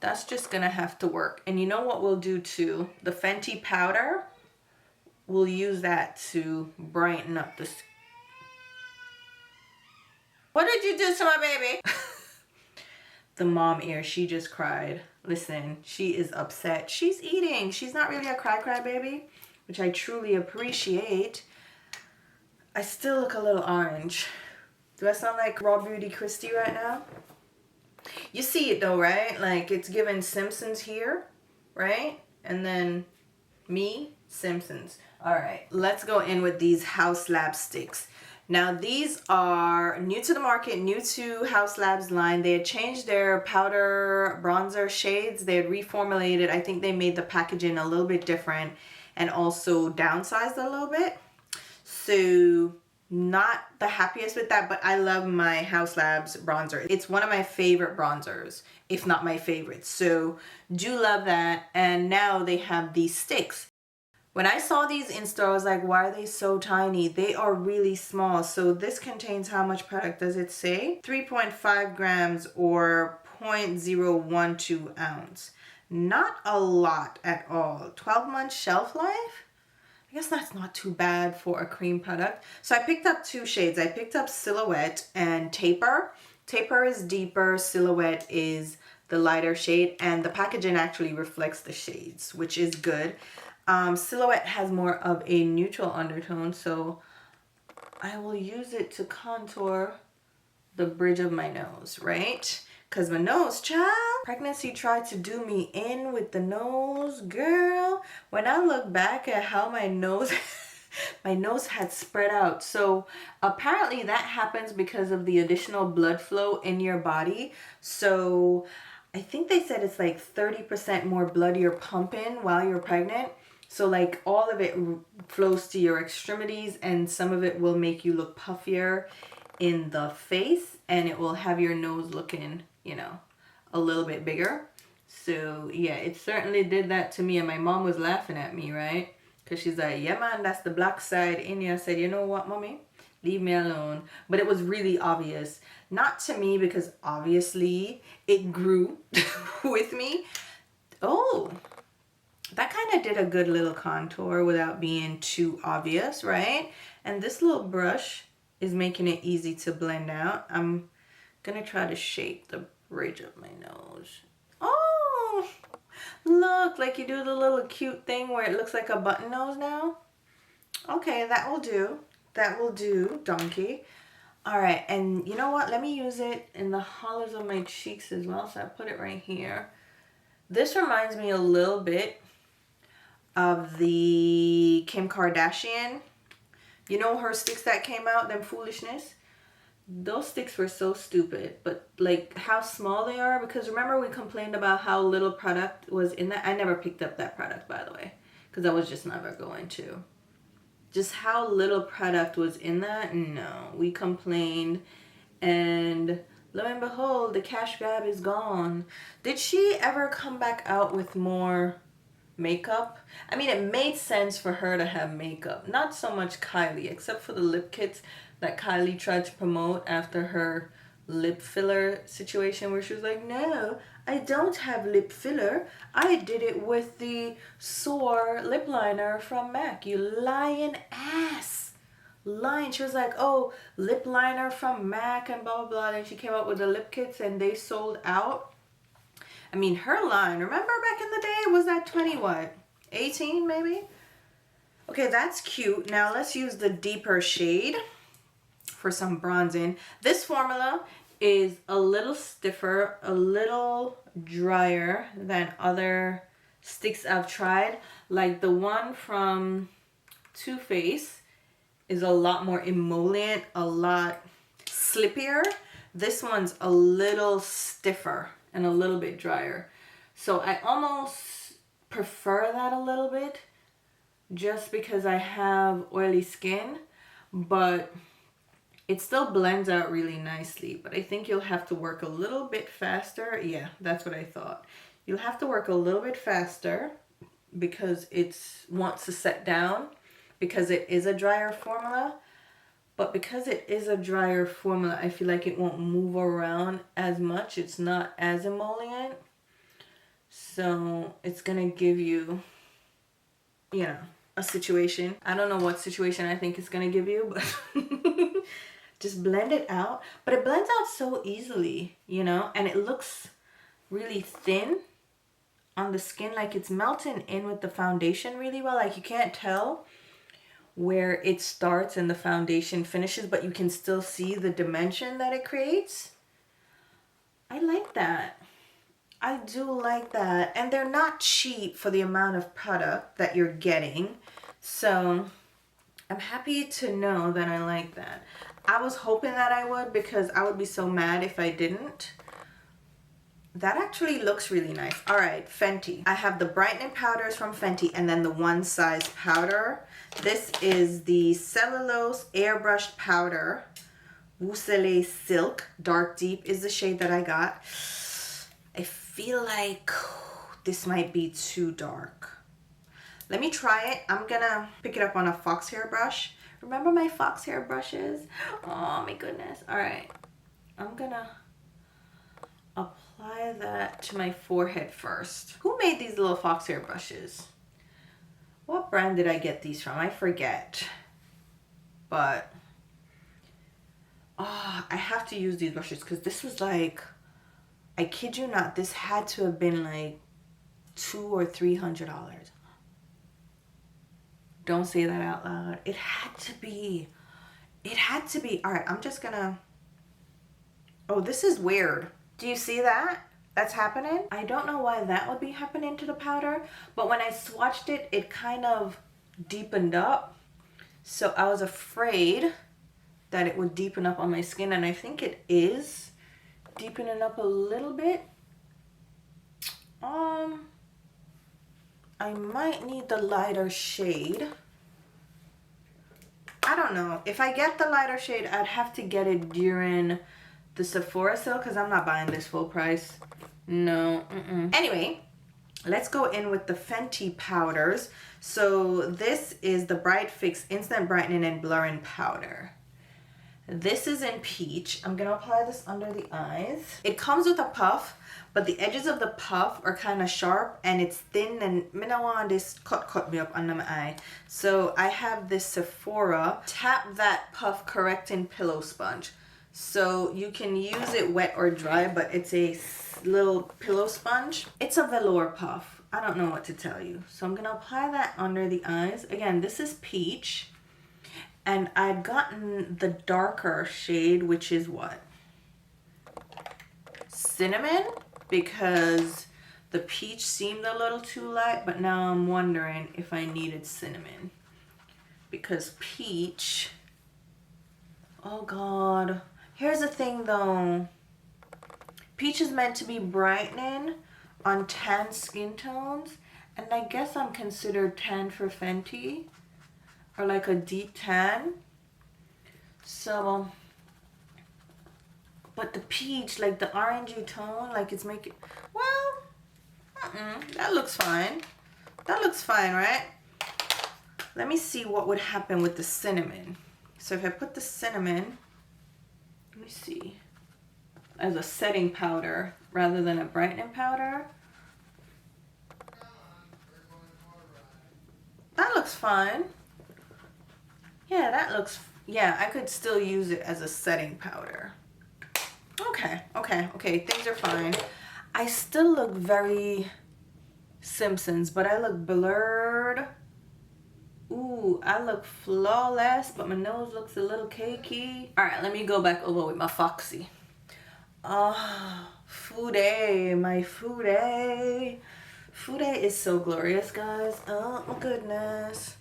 that's just gonna have to work. And you know what we'll do too? The Fenty powder, we'll use that to brighten up the skin. What did you do to my baby? The mom ear, she just cried. Listen, she is upset. She's eating. She's not really a cry baby, which I truly appreciate. I still look a little orange. Do I sound like Raw Beauty Christy right now? You see it though, right? Like it's given Simpsons here, right? And then me, Simpsons. All right, let's go in with these Haus Labs sticks. Now these are new to the market, new to Haus Labs line. They had changed their powder bronzer shades. They had reformulated. I think they made the packaging a little bit different and also downsized a little bit. So not the happiest with that, but I love my Haus Labs bronzer. It's one of my favorite bronzers, if not my favorite. So do love that. And now they have these sticks. When I saw these in store, I was like, why are they so tiny? They are really small. So this contains how much product does it say? 3.5 grams or 0.012 ounce. Not a lot at all. 12 months shelf life? I guess that's not too bad for a cream product. So I picked up 2 shades. I picked up Silhouette and Taper. Taper is deeper, Silhouette is the lighter shade, and the packaging actually reflects the shades, which is good. Silhouette has more of a neutral undertone, so I will use it to contour the bridge of my nose, right? Because my nose, child, pregnancy tried to do me in with the nose, girl. When I look back at how my nose, my nose had spread out. So apparently that happens because of the additional blood flow in your body. So I think they said it's like 30% more blood you're pumping while you're pregnant. So like all of it flows to your extremities, and some of it will make you look puffier in the face, and it will have your nose looking, you know, a little bit bigger. So yeah, it certainly did that to me, and my mom was laughing at me, right? Because she's like, yeah man, that's the black side in you. I said, you know what, mommy, leave me alone. But it was really obvious. Not to me, because obviously it grew with me. Oh, that kind of did a good little contour without being too obvious, right? And this little brush is making it easy to blend out. I'm gonna try to shape the bridge of my nose. Oh, look, like you do the little cute thing where it looks like a button nose now. Okay, that will do. That will do, donkey. All right, and you know what? Let me use it in the hollows of my cheeks as well. So I put it right here. This reminds me a little bit of the Kim Kardashian. You know her sticks that came out, them foolishness? Those sticks were so stupid, but like how small they are, because remember we complained about how little product was in that? I never picked up that product, by the way, because I was just never going to. Just how little product was in that? No, we complained, and lo and behold, the cash grab is gone. Did she ever come back out with more makeup? I mean, it made sense for her to have makeup, not so much Kylie, except for the lip kits that Kylie tried to promote after her lip filler situation, where she was like, no, I don't have lip filler, I did it with the Soar lip liner from MAC. You lying ass. Lying. She was like, oh, lip liner from MAC and blah blah blah. Then she came up with the lip kits and they sold out. I mean, her line, remember back in the day, was that 20 what? 18 maybe? Okay, that's cute. Now let's use the deeper shade for some bronzing. This formula is a little stiffer, a little drier than other sticks I've tried. Like the one from Too Faced is a lot more emollient, a lot slippier. This one's a little stiffer and a little bit drier. So I almost prefer that a little bit just because I have oily skin, but it still blends out really nicely. But I think you'll have to work a little bit faster. Yeah, that's what I thought. You'll have to work a little bit faster because it wants to set down, because it is a drier formula. But because it is a drier formula, I feel like it won't move around as much. It's not as emollient. So it's going to give you, you know, a situation. I don't know what situation I think it's going to give you, but just blend it out. But it blends out so easily, you know, and it looks really thin on the skin. Like it's melting in with the foundation really well. Like you can't tell where it starts and the foundation finishes, but you can still see the dimension that it creates. I like that. I do like that. And they're not cheap for the amount of product that you're getting. So I'm happy to know that I like that. I was hoping that I would, because I would be so mad if I didn't. That actually looks really nice. All right, Fenty. I have the brightening powders from Fenty and then the one size powder. This is the Cellulose Airbrushed Powder. Wousele Silk. Dark Deep is the shade that I got. I feel like this might be too dark. Let me try it. I'm gonna pick it up on a fox hair brush. Remember my fox hair brushes? Oh my goodness. All right. I'm gonna apply that to my forehead first. Who made these little fox hair brushes? What brand did I get these from? I forget. But oh, I have to use these brushes because this was like, I kid you not, this had to have been like $200 or $300. Don't say that out loud. It had to be. It had to be. All right, I'm just gonna, oh, this is weird. Do you see that? That's happening? I don't know why that would be happening to the powder, but when I swatched it, it kind of deepened up. So I was afraid that it would deepen up on my skin, and I think it is deepening up a little bit. I might need the lighter shade. I don't know. If I get the lighter shade, I'd have to get it during the Sephora sale because I'm not buying this full price. No. Anyway, let's go in with the Fenty powders. So this is the Bright Fix Instant Brightening and Blurring Powder. This is in peach. I'm gonna apply this under the eyes. It comes with a puff, but the edges of the puff are kind of sharp and it's thin, and I don't want this cut me up under my eye. So I have this Sephora Tap That Puff Correcting Pillow Sponge. So you can use it wet or dry, but it's a little pillow sponge. It's a velour puff. I don't know what to tell you. So I'm gonna apply that under the eyes. Again, this is peach. And I'd gotten the darker shade, which is what? Cinnamon, because the peach seemed a little too light, but now I'm wondering if I needed cinnamon. Because peach, oh God. Here's the thing though. Peach is meant to be brightening on tan skin tones, and I guess I'm considered tan for Fenty. Or like a deep tan. So, but the peach, like the orangey tone, like it's making, well, that looks fine. That looks fine, right? Let me see what would happen with the cinnamon. So if I put the cinnamon, let me see, as a setting powder rather than a brightening powder. That looks fine. Yeah, that looks, yeah, I could still use it as a setting powder. Okay, things are fine. I still look very Simpsons, but I look blurred. Ooh, I look flawless, but my nose looks a little cakey. All right, let me go back over with my Foxy. Oh, Fude, my Fude. Fude is so glorious, guys. Oh my goodness.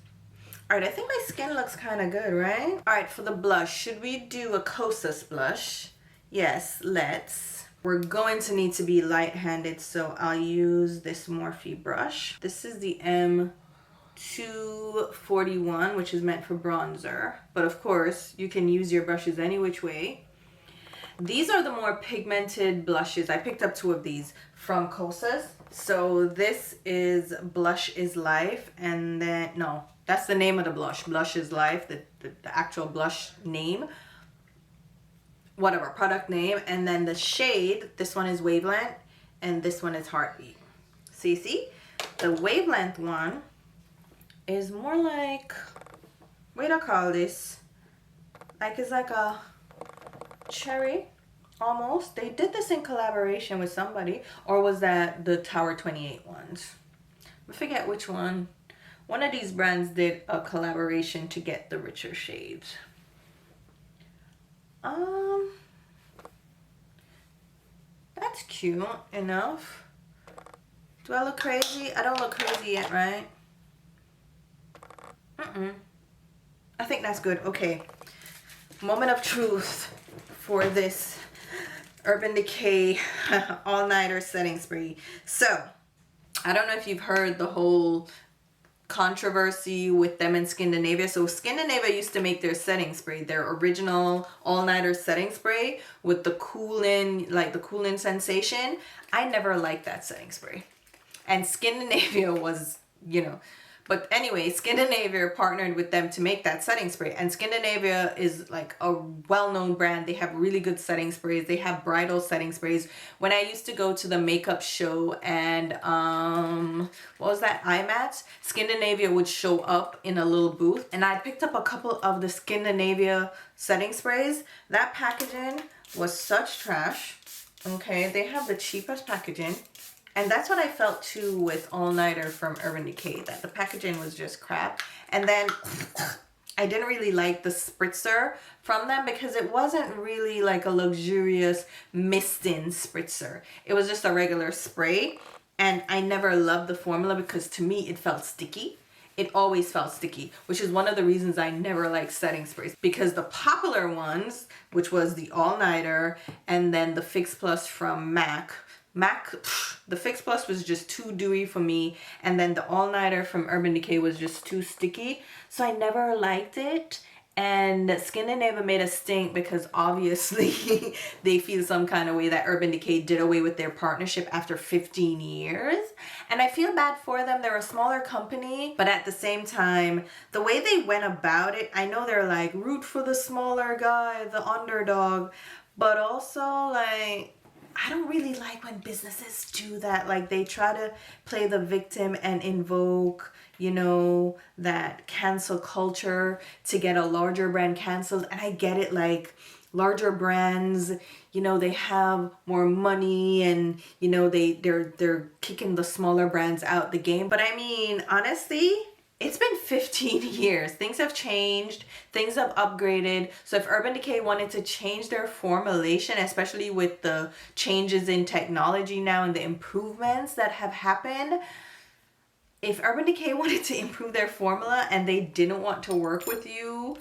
All right, I think my skin looks kind of good, right? All right, for the blush, should we do a Kosas blush? Yes, let's. We're going to need to be light-handed, so I'll use this Morphe brush. This is the M241, which is meant for bronzer. But of course, you can use your brushes any which way. These are the more pigmented blushes. I picked up 2 of these from Kosas. So this is Blush is Life, and then, no, that's the name of the blush. Blush is Life, the actual blush name. Whatever, product name. And then the shade, this one is Wavelength, and this one is Heartbeat. So you see, the Wavelength one is more like, what do I call this? Like, it's like a cherry, almost. They did this in collaboration with somebody, or was that the Tower 28 ones? I forget which one. One of these brands did a collaboration to get the richer shades. That's cute enough. Do I look crazy? I don't look crazy yet, right? I think that's good. Okay. Moment of truth for this Urban Decay all-nighter setting spray. So, I don't know if you've heard the whole controversy with them in Scandinavia. So Scandinavia used to make their setting spray, their original all-nighter setting spray with the cooling, like the cooling sensation. I never liked that setting spray. And Scandinavia was, you know, But anyway, Scandinavia partnered with them to make that setting spray. And Scandinavia is like a well-known brand. They have really good setting sprays. They have bridal setting sprays. When I used to go to the makeup show and what was that, IMATS, Scandinavia would show up in a little booth, and I picked up a couple of the Scandinavia setting sprays. That packaging was such trash. Okay, they have the cheapest packaging. And that's what I felt too with All Nighter from Urban Decay, that the packaging was just crap. And then I didn't really like the spritzer from them because it wasn't really like a luxurious mist-in spritzer. It was just a regular spray. And I never loved the formula because to me it felt sticky. It always felt sticky, which is one of the reasons I never liked setting sprays. Because the popular ones, which was the All Nighter and then the Fix Plus from MAC, the Fix Plus was just too dewy for me, and then the All Nighter from Urban Decay was just too sticky, so I never liked it. And Scandinavia made a stink because obviously they feel some kind of way that Urban Decay did away with their partnership after 15 years. And I feel bad for them. They're a smaller company, but at the same time, the way they went about it, I know they're like, root for the smaller guy, the underdog, but also like, I don't really like when businesses do that. Like they try to play the victim and invoke, you know, that cancel culture to get a larger brand canceled. And I get it, like larger brands, you know, they have more money and, you know, they're kicking the smaller brands out the game. But I mean, honestly, it's been 15 years. Things have changed. Things have upgraded. So if Urban Decay wanted to change their formulation, especially with the changes in technology now and the improvements that have happened, if Urban Decay wanted to improve their formula and they didn't want to work with you,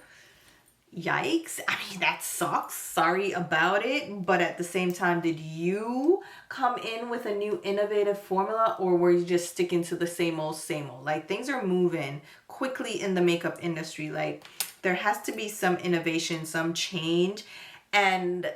yikes. I mean, that sucks. Sorry about it. But at the same time, did you come in with a new innovative formula, or were you just sticking to the same old, same old? Like things are moving quickly in the makeup industry. Like there has to be some innovation, some change. And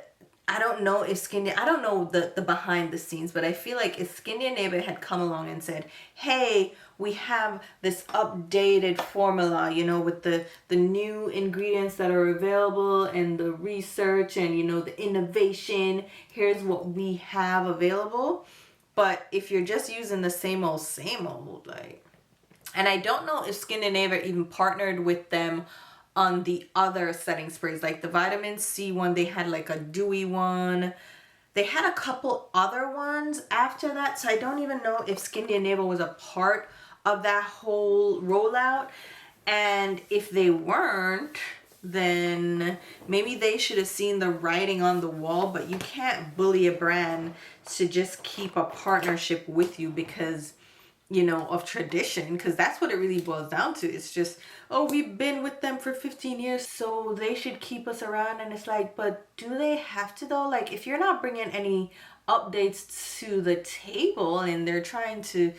I don't know if I don't know the behind the scenes, but I feel like if Scandinavia had come along and said, hey, we have this updated formula, you know, with the new ingredients that are available and the research and, you know, the innovation, here's what we have available. But if you're just using the same old, like, and I don't know if Scandinavia even partnered with them on the other setting sprays, like the vitamin C one, they had like a dewy one. They had a couple other ones after that, so I don't even know if Scandinavia was a part of that whole rollout. And if they weren't, then maybe they should have seen the writing on the wall. But you can't bully a brand to just keep a partnership with you because, you know, of tradition, because that's what it really boils down to. It's just, oh, we've been with them for 15 years, so they should keep us around. And it's like, but do they have to though? Like if you're not bringing any updates to the table and they're trying to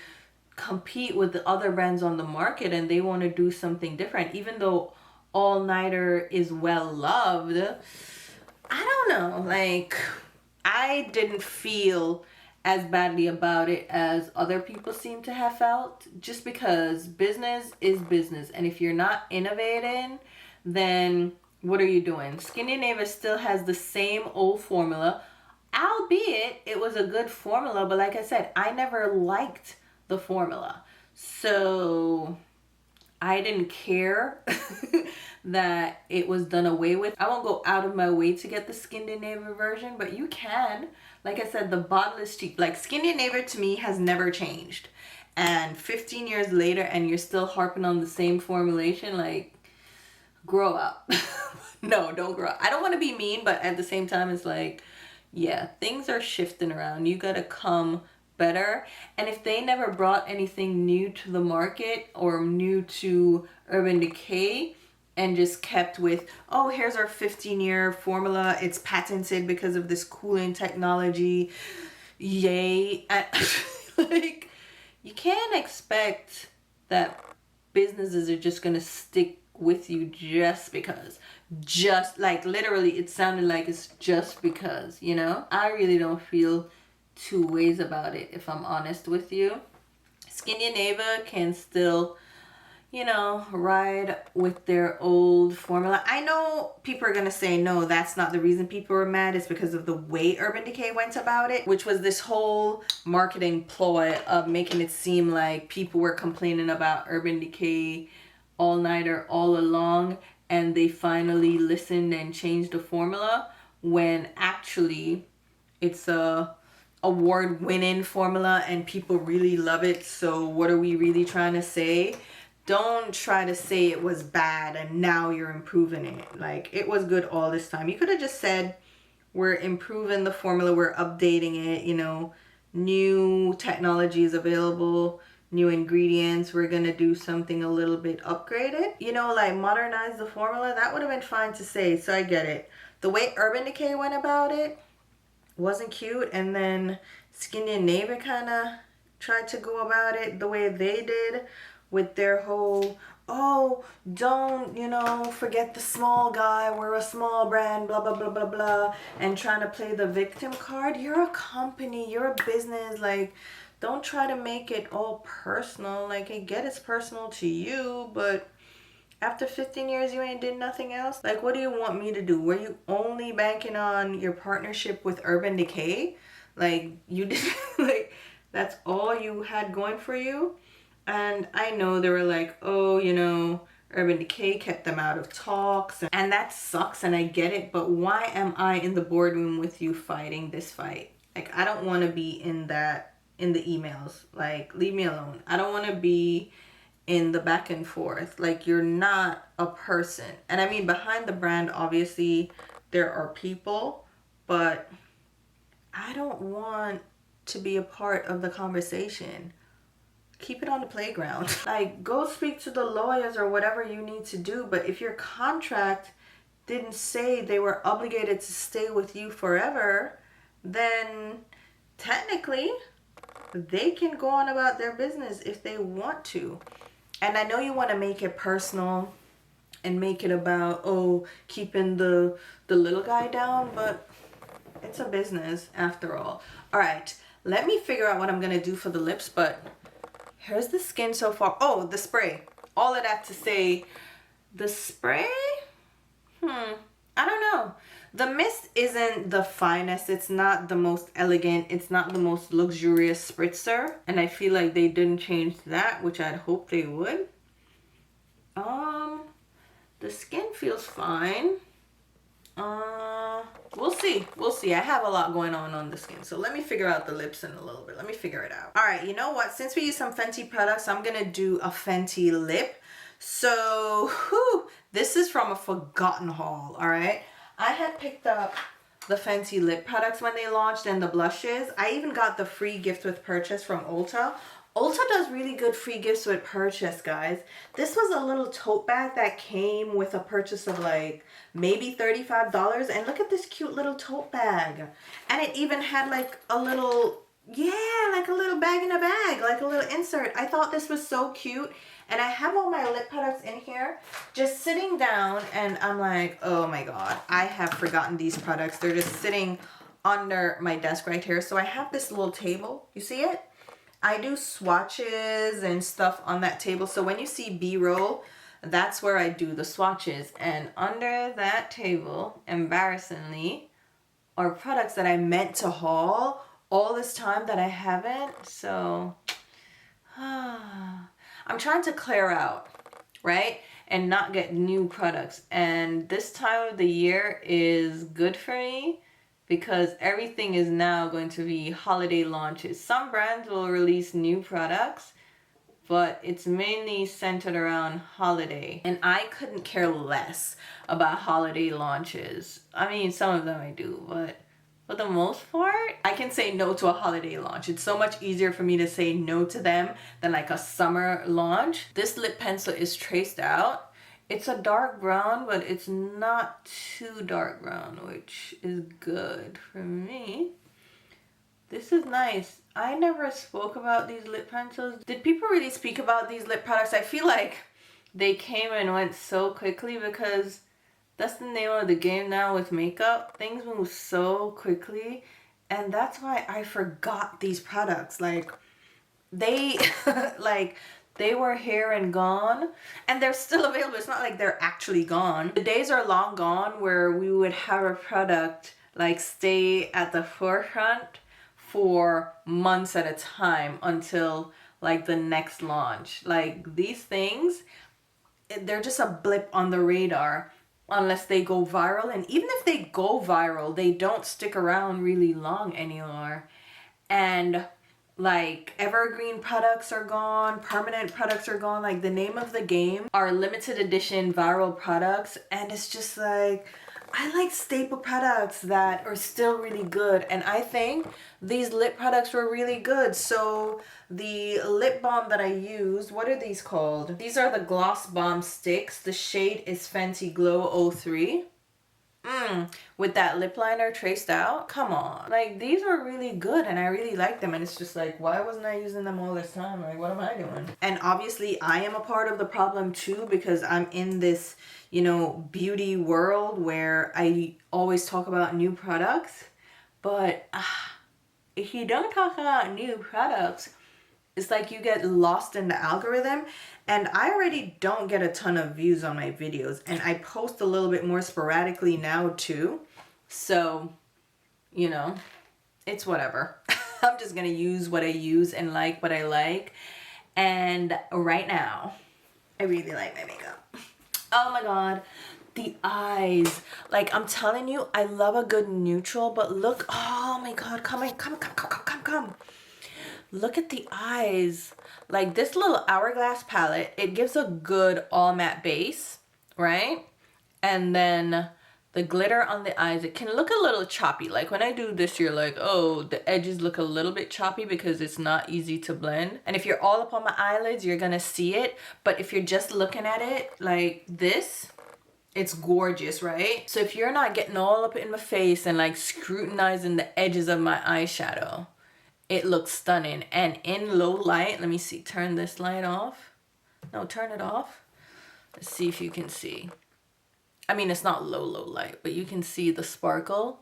compete with the other brands on the market and they want to do something different, even though All Nighter is well loved, I don't know, like I didn't feel as badly about it as other people seem to have felt, just because business is business, and if you're not innovating, then what are you doing? Scandinavia still has the same old formula, albeit it was a good formula, but like I said, I never liked the formula, so I didn't care that it was done away with. I won't go out of my way to get the Scandinavia version, but you can. Like I said, the bottle is cheap. Like Scandinavia to me has never changed, and 15 years later and you're still harping on the same formulation, like grow up. No, don't grow up. I don't want to be mean, but at the same time it's like, yeah, things are shifting around. You gotta come better. And if they never brought anything new to the market or new to Urban Decay and just kept with, oh, here's our 15-year formula, it's patented because of this cooling technology, yay. Like, you can't expect that businesses are just gonna stick with you just because. Just like literally it sounded like it's just because, you know. I really don't feel two ways about it, if I'm honest with you. Scandinavia can still you know, ride with their old formula. I know people are gonna say, no, that's not the reason people were mad. It's because of the way Urban Decay went about it, which was this whole marketing ploy of making it seem like people were complaining about Urban Decay all nighter all along, and they finally listened and changed the formula, when actually it's a award-winning formula and people really love it. So what are we really trying to say? Don't try to say it was bad and now you're improving it. Like, it was good all this time. You could have just said, we're improving the formula, we're updating it, you know, new technology is available, new ingredients, we're gonna do something a little bit upgraded. You know, like modernize the formula. That would have been fine to say, so I get it. The way Urban Decay went about it wasn't cute, and then Skinny and Neighbor kind of tried to go about it the way they did, with their whole, oh, don't, you know, forget the small guy, we're a small brand, blah, blah, blah, blah, blah, and trying to play the victim card. You're a company, you're a business, like, don't try to make it all personal. Like, I get it's personal to you, but after 15 years, you ain't did nothing else? Like, what do you want me to do? Were you only banking on your partnership with Urban Decay? Like, you did, like, that's all you had going for you? And I know they were like, oh, you know, Urban Decay kept them out of talks. And that sucks, and I get it. But why am I in the boardroom with you fighting this fight? Like, I don't want to be in that, in the emails. Like, leave me alone. I don't want to be in the back and forth. Like, you're not a person. And I mean, behind the brand, obviously, there are people. But I don't want to be a part of the conversation. Keep it on the playground. Like, go speak to the lawyers or whatever you need to do. But if your contract didn't say they were obligated to stay with you forever, then technically they can go on about their business if they want to. And I know you want to make it personal and make it about, oh, keeping the little guy down, but it's a business after all. All right, let me figure out what I'm going to do for the lips, but here's the skin so far. Oh, the spray. All of that to say, the spray? I don't know. The mist isn't the finest. It's not the most elegant. It's not the most luxurious spritzer. And I feel like they didn't change that, which I'd hope they would. The skin feels fine. We'll see. We'll see. I have a lot going on the skin. So let me figure out the lips in a little bit. Let me figure it out. All right, you know what? Since we use some Fenty products, I'm going to do a Fenty lip. So, this is from a forgotten haul, all right? I had picked up the Fenty lip products when they launched and the blushes. I even got the free gift with purchase from Ulta. Ulta does really good free gifts with purchase, guys. This was a little tote bag that came with a purchase of like maybe $35. And look at this cute little tote bag. And it even had like a little, yeah, like a little bag in a bag, like a little insert. I thought this was so cute. And I have all my lip products in here, just sitting down, and I'm like, oh my God, I have forgotten these products. They're just sitting under my desk right here. So I have this little table. You see it? I do swatches and stuff on that table. So when you see B-roll, that's where I do the swatches. And under that table, embarrassingly, are products that I meant to haul all this time that I haven't. So, I'm trying to clear out, right? And not get new products. And this time of the year is good for me because everything is now going to be holiday launches. Some brands will release new products, but it's mainly centered around holiday. And I couldn't care less about holiday launches. I mean, some of them I do, but for the most part, I can say no to a holiday launch. It's so much easier for me to say no to them than like a summer launch. This lip pencil is traced out. It's a dark brown, but it's not too dark brown, which is good for me. This is nice. I never spoke about these lip pencils. Did people really speak about these lip products? I feel like they came and went so quickly because that's the name of the game now with makeup. Things move so quickly, and that's why I forgot these products. Like, they, like, They were here and gone, and they're still available. It's not like they're actually gone. The days are long gone where we would have a product like stay at the forefront for months at a time until like the next launch. Like these things, they're just a blip on the radar unless they go viral. And even if they go viral, they don't stick around really long anymore. And like evergreen products are gone, permanent products are gone. Like the name of the game are limited edition viral products, and it's just like, I like staple products that are still really good, and I think these lip products were really good. So the lip balm that I used, what are these called? These are the Gloss Bomb Sticks. The shade is Fenty Glow 03. With that lip liner traced out. Come on. Like, these are really good and I really like them. And it's just like, why wasn't I using them all this time? Like, what am I doing? And obviously, I am a part of the problem too, because I'm in this, you know, beauty world where I always talk about new products. But if you don't talk about new products, it's like you get lost in the algorithm. And I already don't get a ton of views on my videos, and I post a little bit more sporadically now too. So, you know, it's whatever. I'm just gonna use what I use and like what I like. And right now, I really like my makeup. Oh my god, the eyes. Like, I'm telling you, I love a good neutral, but look, oh my god, come. Look at the eyes. Like, this little Hourglass palette, it gives a good all matte base, right? And then the glitter on the eyes, it can look a little choppy. Like, when I do this, you're like, oh, the edges look a little bit choppy because it's not easy to blend. And if you're all up on my eyelids, you're gonna see it. But if you're just looking at it like this, it's gorgeous, right? So if you're not getting all up in my face and like scrutinizing the edges of my eyeshadow, it looks stunning. And in low light, let me see, turn this light off. No, turn it off. Let's see if you can see. I mean, it's not low light, but you can see the sparkle.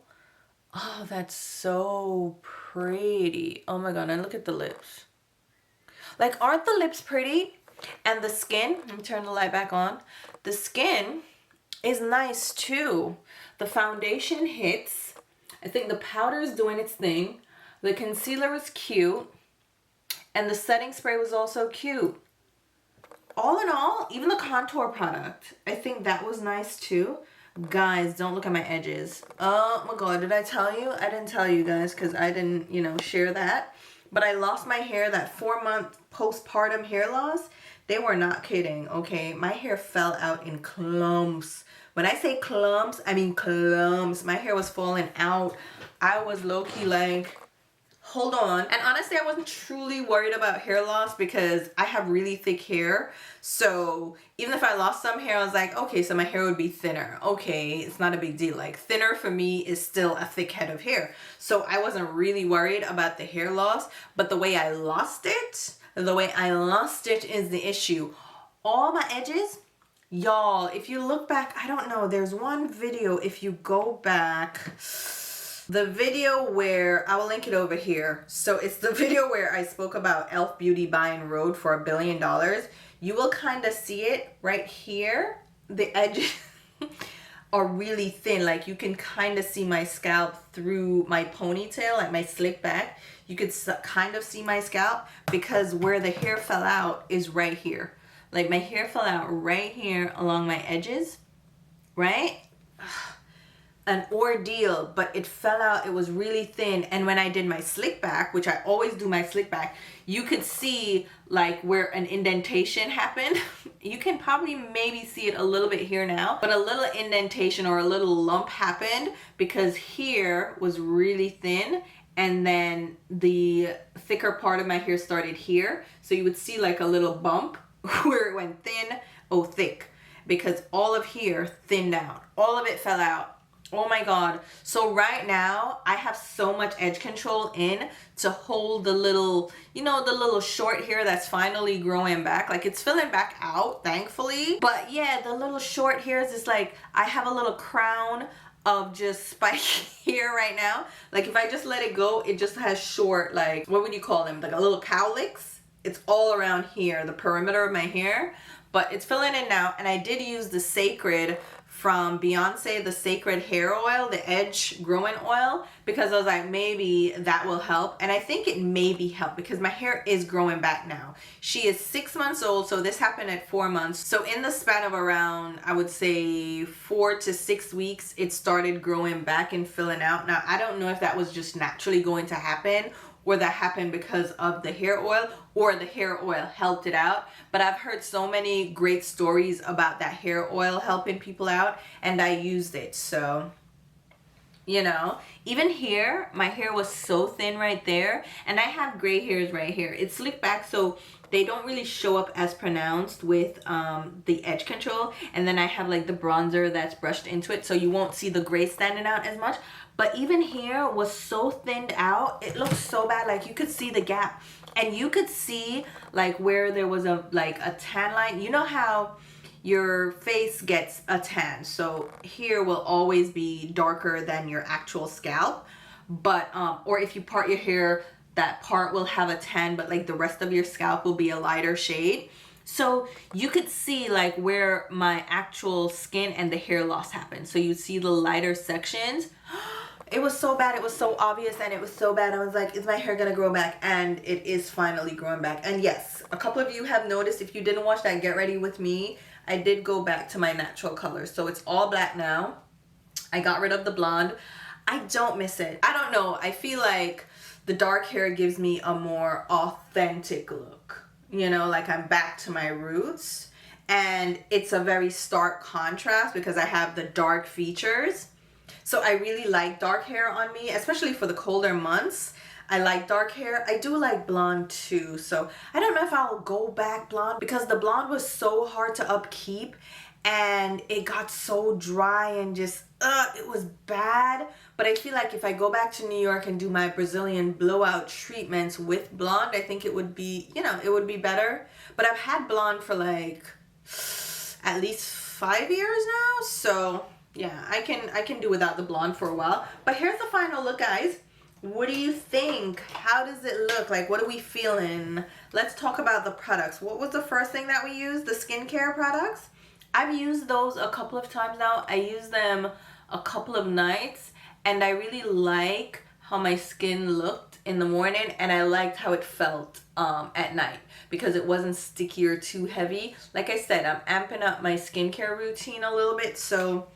Oh, that's so pretty. Oh my god, and look at the lips. Like, aren't the lips pretty? And the skin, let me turn the light back on. The skin is nice too. The foundation hits. I think the powder is doing its thing. The concealer was cute, and the setting spray was also cute. All in all, even the contour product, I think that was nice too. Guys, don't look at my edges. Oh my god, did I tell you? I didn't tell you guys because I didn't, you know, share that. But I lost my hair, that 4-month postpartum hair loss. They were not kidding, okay? My hair fell out in clumps. When I say clumps, I mean clumps. My hair was falling out. I was low-key like, hold on. And honestly, I wasn't truly worried about hair loss because I have really thick hair. So even if I lost some hair, I was like, okay, so my hair would be thinner. Okay, it's not a big deal. Like, thinner for me is still a thick head of hair. So I wasn't really worried about the hair loss. But the way I lost it is the issue. All my edges, y'all, if you look back, I don't know, there's one video, if you go back, the video where, I will link it over here. So it's the video where I spoke about e.l.f. Beauty buying Rhode for $1 billion. You will kind of see it right here. The edges are really thin. Like, you can kind of see my scalp through my ponytail, like my slick back. You could kind of see my scalp because where the hair fell out is right here. Like, my hair fell out right here along my edges, right? An ordeal, but it fell out. It was really thin. And when I did my slick back, which I always do my slick back, you could see like where an indentation happened. You can probably maybe see it a little bit here now, but a little indentation or a little lump happened because here was really thin, and then the thicker part of my hair started here. So you would see like a little bump where it went thin, oh thick, because all of here thinned out. All of it fell out. Oh my god. So right now I have so much edge control in to hold the little, you know, the little short hair that's finally growing back. Like, it's filling back out, thankfully. But yeah, the little short hairs is like, I have a little crown of just spiky hair right now. Like, if I just let it go, it just has short, like, what would you call them? Like a little cowlicks. it's all around here, the perimeter of my hair, but it's filling in now. And I did use the Sacred from Beyonce, the Sacred hair oil, the edge growing oil, because I was like, maybe that will help. And I think it maybe helped because my hair is growing back now. She is 6 months old, so this happened at 4 months. So in the span of around, I would say 4 to 6 weeks, it started growing back and filling out. Now, I don't know if that was just naturally going to happen, or that happened because of the hair oil, or the hair oil helped it out. But I've heard so many great stories about that hair oil helping people out, and I used it. So, you know, even here, my hair was so thin right there, and I have gray hairs right here. It's slicked back, so they don't really show up as pronounced with the edge control. And then I have like the bronzer that's brushed into it, so you won't see the gray standing out as much. But even here was so thinned out, it looked so bad. Like you could see the gap, and you could see like where there was a tan line. You know how your face gets a tan, so here will always be darker than your actual scalp. But or if you part your hair, that part will have a tan, but like the rest of your scalp will be a lighter shade. So you could see like where my actual skin and the hair loss happened. So you see the lighter sections. It was so bad, it was so obvious, and it was so bad. I was like, is my hair gonna grow back? And it is finally growing back. And yes, a couple of you have noticed, if you didn't watch that Get Ready With Me, I did go back to my natural color. So it's all black now. I got rid of the blonde. I don't miss it. I don't know, I feel like the dark hair gives me a more authentic look. You know, like I'm back to my roots. And it's a very stark contrast because I have the dark features. So I really like dark hair on me, especially for the colder months. I like dark hair. I do like blonde too. So I don't know if I'll go back blonde because the blonde was so hard to upkeep and it got so dry and just, it was bad. But I feel like if I go back to New York and do my Brazilian blowout treatments with blonde, I think it would be, you know, it would be better. But I've had blonde for like at least 5 years now. So yeah, I can do without the blonde for a while. But here's the final look, guys. What do you think? How does it look? Like, what are we feeling? Let's talk about the products. What was the first thing that we used? The skincare products. I've used those a couple of times now. I used them a couple of nights, and I really like how my skin looked in the morning, and I liked how it felt at night because it wasn't sticky or too heavy. Like I said, I'm amping up my skincare routine a little bit, so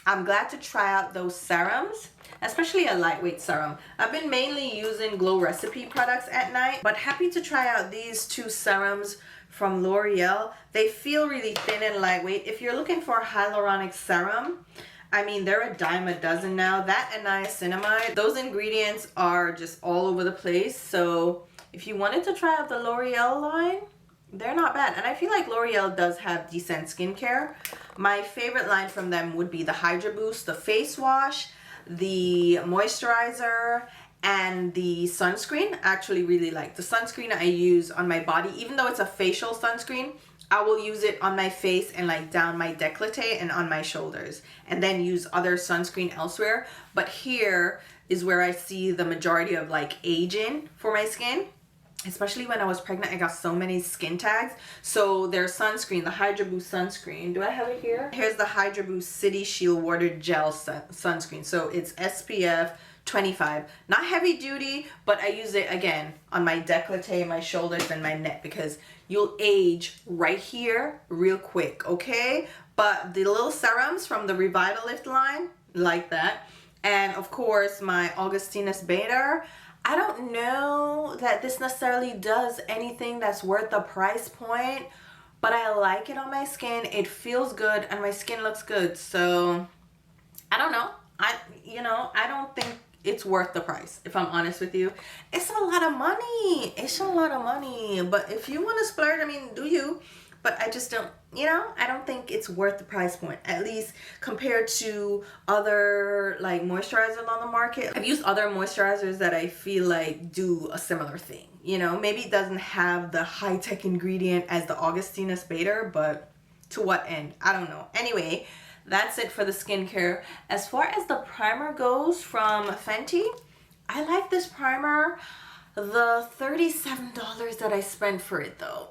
I'm glad to try out those serums, especially a lightweight serum. I've been mainly using Glow Recipe products at night, but happy to try out these two serums from L'Oreal. They feel really thin and lightweight. If you're looking for a hyaluronic serum, I mean, they're a dime a dozen now. That and niacinamide, those ingredients are just all over the place. So if you wanted to try out the L'Oreal line, they're not bad. And I feel like L'Oreal does have decent skincare. My favorite line from them would be the Hydra Boost, the face wash, the moisturizer, and the sunscreen. I actually really like the sunscreen I use on my body. Even though it's a facial sunscreen, I will use it on my face and like down my décolleté and on my shoulders, and then use other sunscreen elsewhere. But here is where I see the majority of like aging for my skin. Especially when I was pregnant, I got so many skin tags. So their sunscreen, the Hydra Boost sunscreen. Do I have it here? Here's the Hydra Boost City Shield Water Gel sunscreen. So it's SPF 25. Not heavy duty, but I use it again on my décolleté, my shoulders, and my neck because you'll age right here real quick, okay? But the little serums from the Revitalift line, like that. And of course, my Augustinus Bader. I don't know that this necessarily does anything that's worth the price point, but I like it on my skin. It feels good and my skin looks good. So I don't know. I don't think it's worth the price, if I'm honest with you. It's a lot of money. It's a lot of money. But if you want to splurge, I mean, do you? But I just don't, I don't think it's worth the price point, at least compared to other like moisturizers on the market. I've used other moisturizers that I feel like do a similar thing. Maybe it doesn't have the high-tech ingredient as the Augustinus Bader, but to what end? I don't know. Anyway, that's it for the skincare. As far as the primer goes from Fenty, I like this primer. The $37 that I spent for it though,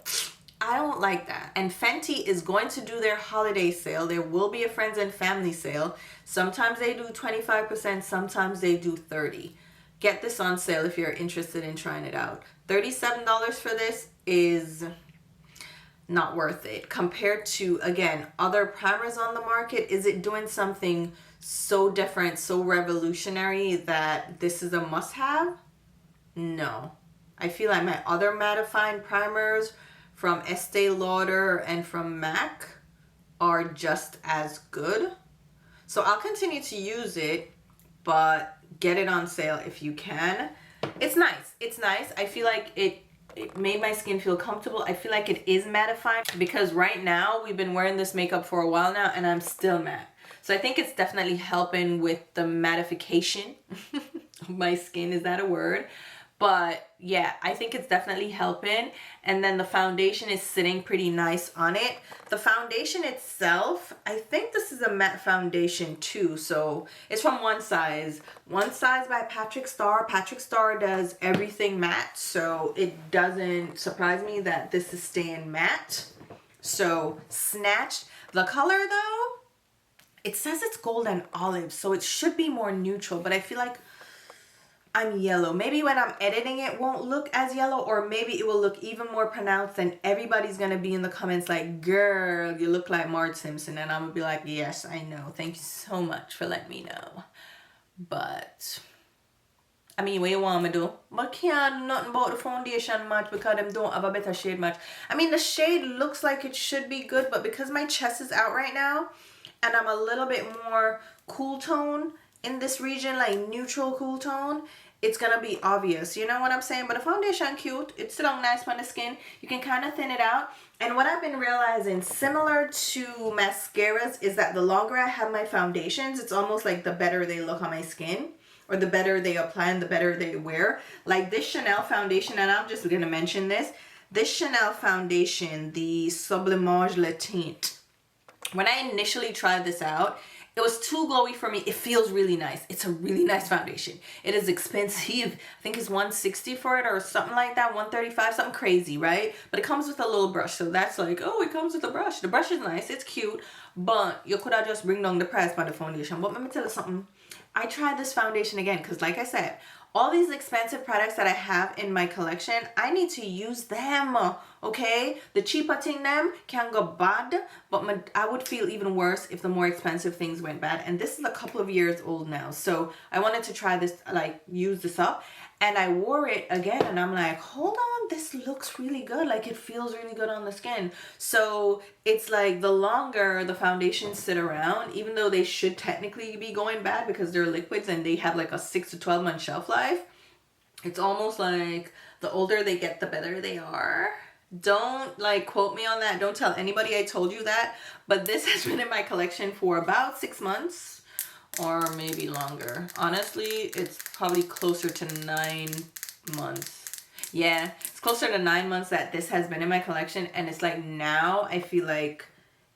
I don't like that. And Fenty is going to do their holiday sale. There will be a friends and family sale. Sometimes they do 25%, sometimes they do 30%. Get this on sale if you're interested in trying it out. $37 for this is not worth it compared to, again, other primers on the market. Is it doing something so different, so revolutionary that this is a must-have? No. I feel like my other mattifying primers from Estee Lauder and from MAC are just as good. So I'll continue to use it, but get it on sale if you can. It's nice. It's nice. I feel like it made my skin feel comfortable. I feel like it is mattifying because right now we've been wearing this makeup for a while now and I'm still matte. So I think it's definitely helping with the mattification of my skin. Is that a word? But yeah, I think it's definitely helping. And then the foundation is sitting pretty nice on it. The foundation itself, I think this is a matte foundation too. So it's from One Size. One Size by Patrick Starr. Patrick Starr does everything matte. So it doesn't surprise me that this is staying matte. So Snatched. The color though, it says it's gold and olive. So it should be more neutral. But I feel like I'm yellow. Maybe when I'm editing it won't look as yellow, or maybe it will look even more pronounced and everybody's gonna be in the comments like, girl, you look like Marge Simpson, and I'm gonna be like, yes, I know, thank you so much for letting me know. But I mean, what you want me to do? But can't do nothing about the foundation match because them don't have a better shade match. I mean, the shade looks like it should be good, but because my chest is out right now and I'm a little bit more cool tone in this region, like neutral cool tone, it's gonna be obvious, you know what I'm saying? But the foundation cute, it's still nice on the skin. You can kind of thin it out. And what I've been realizing, similar to mascaras, is that the longer I have my foundations, it's almost like the better they look on my skin, or the better they apply and the better they wear. Like this Chanel foundation, and I'm just gonna mention this Chanel foundation, the Sublimage Le Tint. When I initially tried this out, it was too glowy for me. It feels really nice. It's a really nice foundation. It is expensive. I think it's $160 for it or something like that, $135, something crazy, right? But it comes with a little brush. So that's like, oh, it comes with a brush. The brush is nice. It's cute. But you could have just bring down the price by the foundation. But let me tell you something. I tried this foundation again because like I said, all these expensive products that I have in my collection, I need to use them, okay? The cheaper thing them can go bad, but I would feel even worse if the more expensive things went bad. And this is a couple of years old now. So I wanted to try this, like use this up. And I wore it again and I'm like, hold on, this looks really good. Like it feels really good on the skin. So it's like the longer the foundations sit around, even though they should technically be going bad because they're liquids and they have like a 6 to 12 month shelf life, it's almost like the older they get, the better they are. Don't like quote me on that. Don't tell anybody I told you that. But this has been in my collection for about 6 months. Or maybe longer. Honestly, it's probably closer to 9 months. Yeah, it's closer to 9 months that this has been in my collection. And it's like now I feel like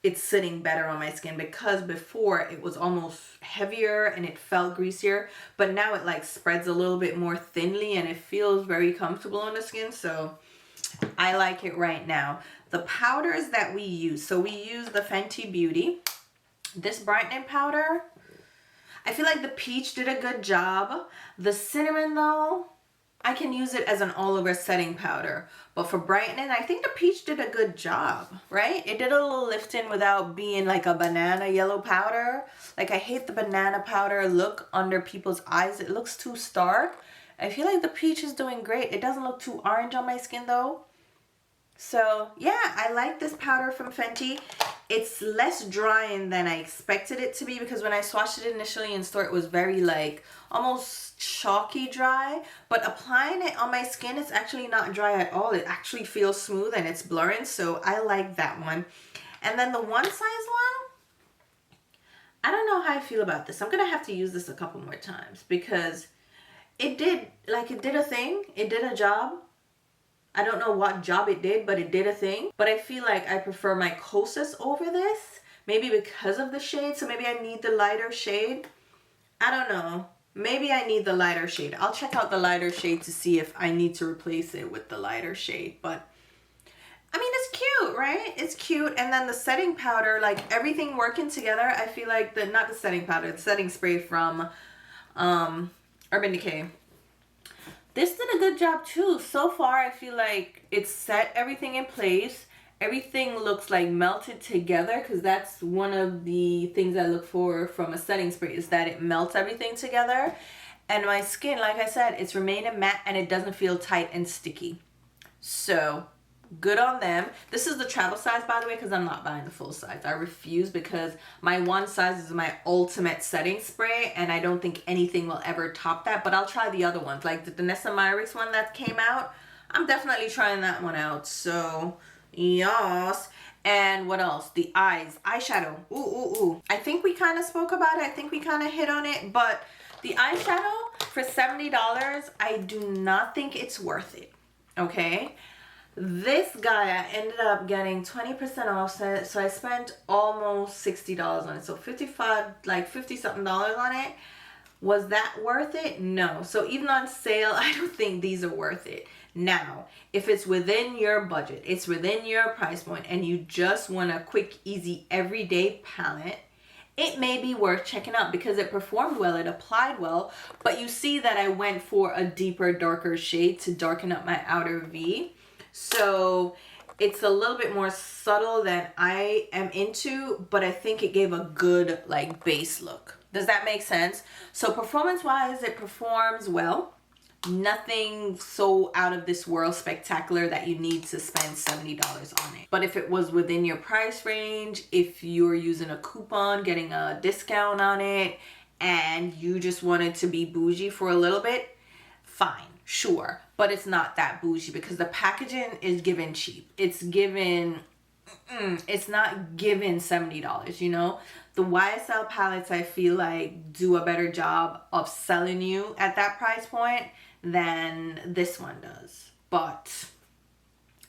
it's sitting better on my skin, because before it was almost heavier and it felt greasier. But now it like spreads a little bit more thinly and it feels very comfortable on the skin. So I like it right now. The powders that we use. So we use the Fenty Beauty. This brightening powder, I feel like the peach did a good job. The cinnamon though, I can use it as an all over setting powder. But for brightening, I think the peach did a good job, right? It did a little lifting without being like a banana yellow powder. Like I hate the banana powder look under people's eyes. It looks too stark. I feel like the peach is doing great. It doesn't look too orange on my skin though. So yeah, I like this powder from Fenty. It's less drying than I expected it to be, because when I swatched it initially in store, it was very like almost chalky dry. But applying it on my skin, it's actually not dry at all. It actually feels smooth and it's blurring. So I like that one. And then the One Size one, I don't know how I feel about this. I'm gonna have to use this a couple more times because it did a thing. It did a job. I don't know what job it did, but it did a thing. But I feel like I prefer my Kosas over this. Maybe because of the shade. So maybe I need the lighter shade. I don't know. maybe I need the lighter shade. I'll check out the lighter shade to see if I need to replace it with the lighter shade. But I mean, it's cute, right? It's cute. And then the setting powder, like everything working together, I feel like not the setting powder, the setting spray from Urban Decay. This did a good job too. So far, I feel like it's set everything in place. Everything looks like melted together, because that's one of the things I look for from a setting spray, is that it melts everything together. And my skin, like I said, it's remaining matte and it doesn't feel tight and sticky. So good on them. This is the travel size, by the way, because I'm not buying the full size. I refuse, because my one size is my ultimate setting spray and I don't think anything will ever top that. But I'll try the other ones, like the Danessa Myricks one that came out. I'm definitely trying that one out. So yes. And what else? The eyeshadow. Ooh. I think we kind of spoke about it. I think we kind of hit on it. But the eyeshadow for $70, I do not think it's worth it. Okay. This guy, I ended up getting 20% off, so I spent almost $60 on it. So 55, like 50 something dollars on it. Was that worth it? No. So even on sale, I don't think these are worth it. Now, if it's within your budget, it's within your price point, and you just want a quick, easy, everyday palette, it may be worth checking out because it performed well, it applied well. But you see that I went for a deeper, darker shade to darken up my outer V. So it's a little bit more subtle than I am into, but I think it gave a good like base look. Does that make sense? So performance wise, it performs well. Nothing so out of this world spectacular that you need to spend $70 on it. But if it was within your price range, if you're using a coupon, getting a discount on it, and you just wanted to be bougie for a little bit, fine, sure. But it's not that bougie because the packaging is given cheap. It's given, it's not given $70, you know? The YSL palettes, I feel like, do a better job of selling you at that price point than this one does. But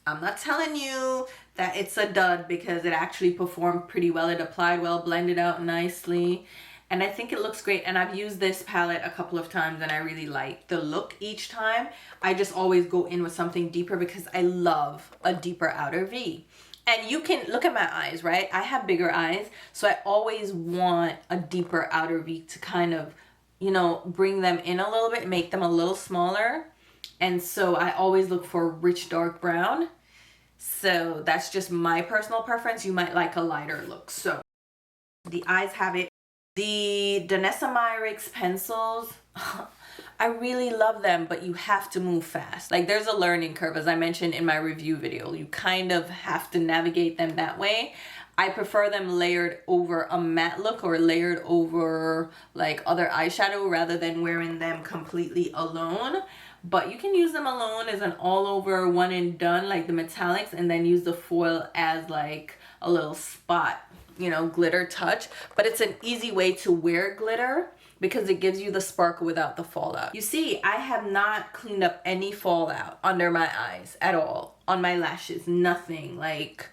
I'm not telling you that it's a dud because it actually performed pretty well. It applied well, blended out nicely. And I think it looks great. And I've used this palette a couple of times and I really like the look each time. I just always go in with something deeper because I love a deeper outer V. And you can look at my eyes, right? I have bigger eyes. So I always want a deeper outer V to kind of, you know, bring them in a little bit, make them a little smaller. And so I always look for rich dark brown. So that's just my personal preference. You might like a lighter look. So the eyes have it. The Danessa Myricks pencils, I really love them, but you have to move fast. Like there's a learning curve, as I mentioned in my review video. You kind of have to navigate them that way. I prefer them layered over a matte look or layered over like other eyeshadow rather than wearing them completely alone. But you can use them alone as an all over one and done, like the metallics, and then use the foil as like a little spot, you know, glitter touch. But it's an easy way to wear glitter because it gives you the sparkle without the fallout. You see, I have not cleaned up any fallout under my eyes at all, on my lashes, nothing. Like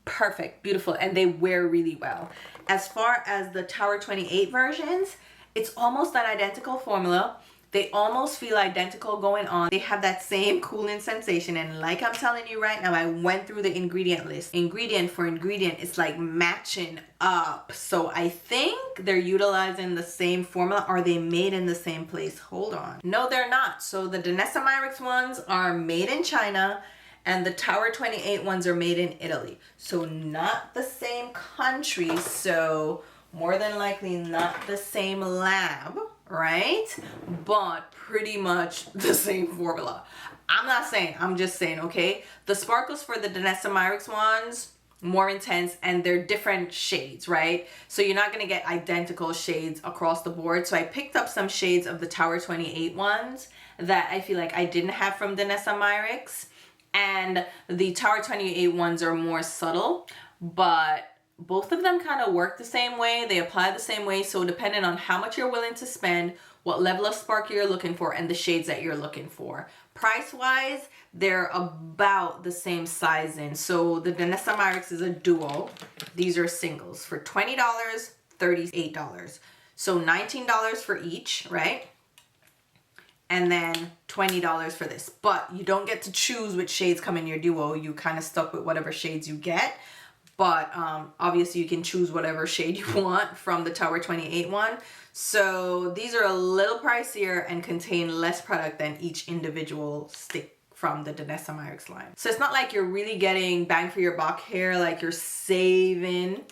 perfect, beautiful, and they wear really well. As far as the Tower 28 versions, it's almost an identical formula. They almost feel identical going on. They have that same cooling sensation. And like I'm telling you right now, I went through the ingredient list. Ingredient for ingredient, it's like matching up. So I think they're utilizing the same formula. Are they made in the same place? Hold on. No, they're not. So the Danessa Myricks ones are made in China and the Tower 28 ones are made in Italy. So not the same country. So more than likely not the same lab, right? But pretty much the same formula. I'm not saying, I'm just saying, okay? The sparkles for the Danessa Myricks ones, more intense, and they're different shades, right? So you're not gonna get identical shades across the board. So I picked up some shades of the Tower 28 ones that I feel like I didn't have from Danessa Myricks. And the Tower 28 ones are more subtle, but both of them kind of work the same way. They apply the same way. So depending on how much you're willing to spend, what level of sparkle you're looking for, and the shades that you're looking for. Price wise, they're about the same sizing. So the Danessa Myricks is a duo. These are singles for $20, $38. So $19 for each, right? And then $20 for this. But you don't get to choose which shades come in your duo. You kind of stuck with whatever shades you get. But obviously you can choose whatever shade you want from the Tower 28 one. So these are a little pricier and contain less product than each individual stick from the Danessa Myricks line. So it's not like you're really getting bang for your buck here, like you're saving.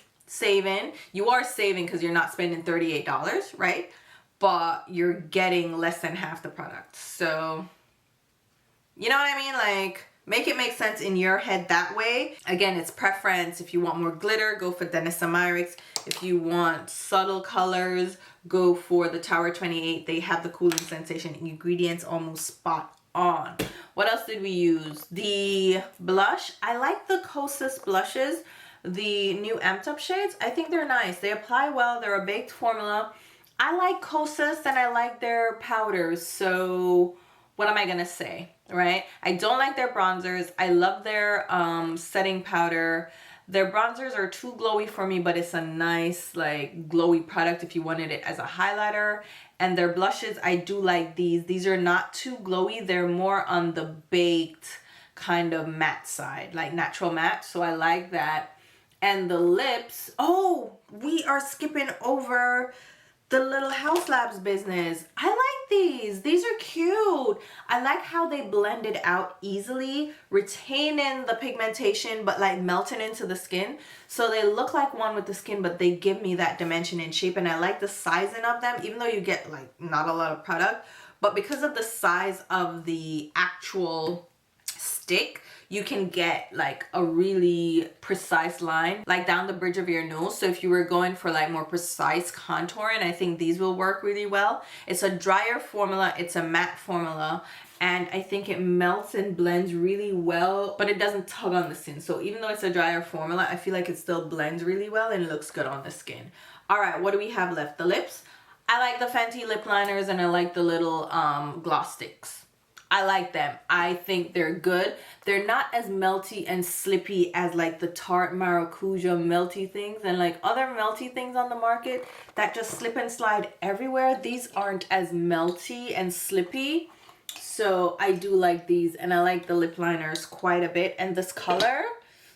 You are saving because you're not spending $38, right? But you're getting less than half the product. So, you know what I mean? Like, make it make sense in your head that way. Again, it's preference. If you want more glitter, go for Danessa Myricks. If you want subtle colors, go for the Tower 28. They have the cooling sensation ingredients almost spot on. What else did we use? The blush. I like the Kosas blushes, the new amped up shades. I think they're nice. They apply well. They're a baked formula. I like Kosas and I like their powders. So what am I gonna say, right? I don't like their bronzers. I love their setting powder. Their bronzers are too glowy for me, but it's a nice like glowy product if you wanted it as a highlighter. And their blushes, I do like these. These are not too glowy. They're more on the baked kind of matte side, like natural matte. So I like that. And the lips, oh, we are skipping over the little Haus Labs business. I like these. These are cute. I like how they blend it out easily, retaining the pigmentation, but like melting into the skin. So they look like one with the skin, but they give me that dimension and shape. And I like the sizing of them, even though you get like not a lot of product, but because of the size of the actual stick, you can get like a really precise line like down the bridge of your nose. So if you were going for like more precise contouring, I think these will work really well. It's a drier formula, it's a matte formula, and I think it melts and blends really well, but it doesn't tug on the skin. So even though it's a drier formula, I feel like it still blends really well and looks good on the skin. All right, what do we have left? The lips. I like the Fenty lip liners and I like the little gloss sticks. I like them. I think they're good. They're not as melty and slippy as like the Tarte Maracuja melty things and like other melty things on the market that just slip and slide everywhere. These aren't as melty and slippy. So I do like these and I like the lip liners quite a bit. And this color,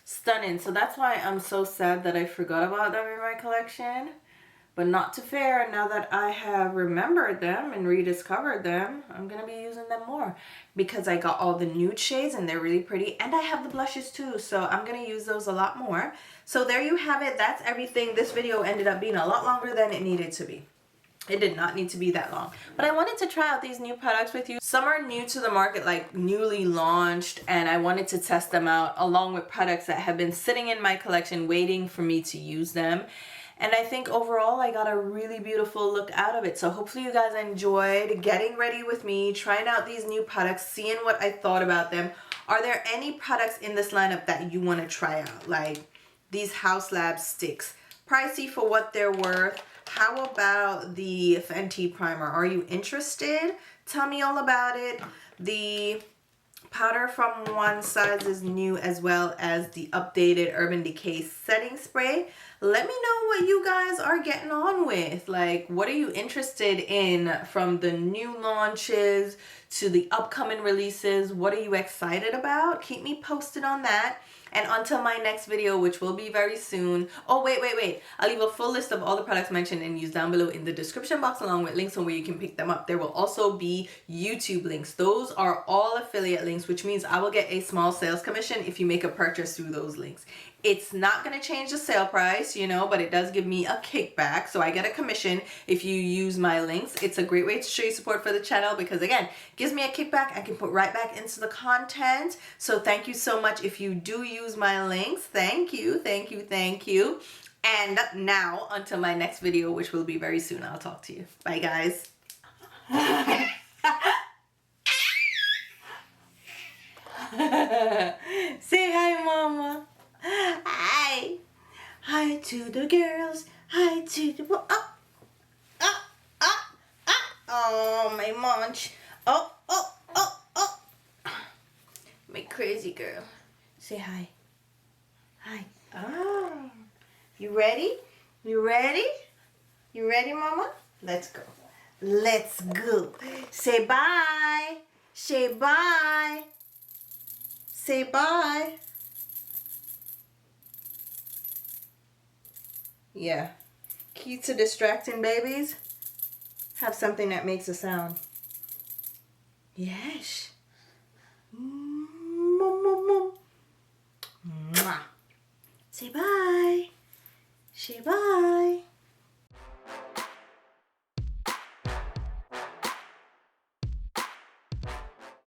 stunning. So that's why I'm so sad that I forgot about them in my collection. But not too fair, now that I have remembered them and rediscovered them, I'm going to be using them more. Because I got all the nude shades and they're really pretty. And I have the blushes too, so I'm going to use those a lot more. So there you have it. That's everything. This video ended up being a lot longer than it needed to be. It did not need to be that long. But I wanted to try out these new products with you. Some are new to the market, like newly launched. And I wanted to test them out along with products that have been sitting in my collection waiting for me to use them. And I think overall I got a really beautiful look out of it. So hopefully you guys enjoyed getting ready with me, trying out these new products, seeing what I thought about them. Are there any products in this lineup that you want to try out? Like these Haus Labs sticks. Pricey for what they're worth. How about the Fenty primer? Are you interested? Tell me all about it. The powder from One Size is new, as well as the updated Urban Decay setting spray. Let me know what you guys are getting on with. Like, what are you interested in from the new launches to the upcoming releases? What are you excited about? Keep me posted on that. And until my next video, which will be very soon. Oh, wait. I'll leave a full list of all the products mentioned and used down below in the description box, along with links on where you can pick them up. There will also be YouTube links. Those are all affiliate links, which means I will get a small sales commission if you make a purchase through those links. It's not going to change the sale price, you know, but it does give me a kickback. So I get a commission if you use my links. It's a great way to show you support for the channel because, again, it gives me a kickback. I can put right back into the content. So thank you so much if you do use my links. Thank you. And now, until my next video, which will be very soon, I'll talk to you. Bye, guys. Say hi, Mama. Hi. Hi to the girls. Hi to the... Oh, my munch. Oh. My crazy girl. Say hi. Hi. Oh. You ready? You ready, Mama? Let's go. Let's go. Say bye. Say bye. Say bye. Yeah. Key to distracting babies. Have something that makes a sound. Yes. Mwah. Say bye. Say bye.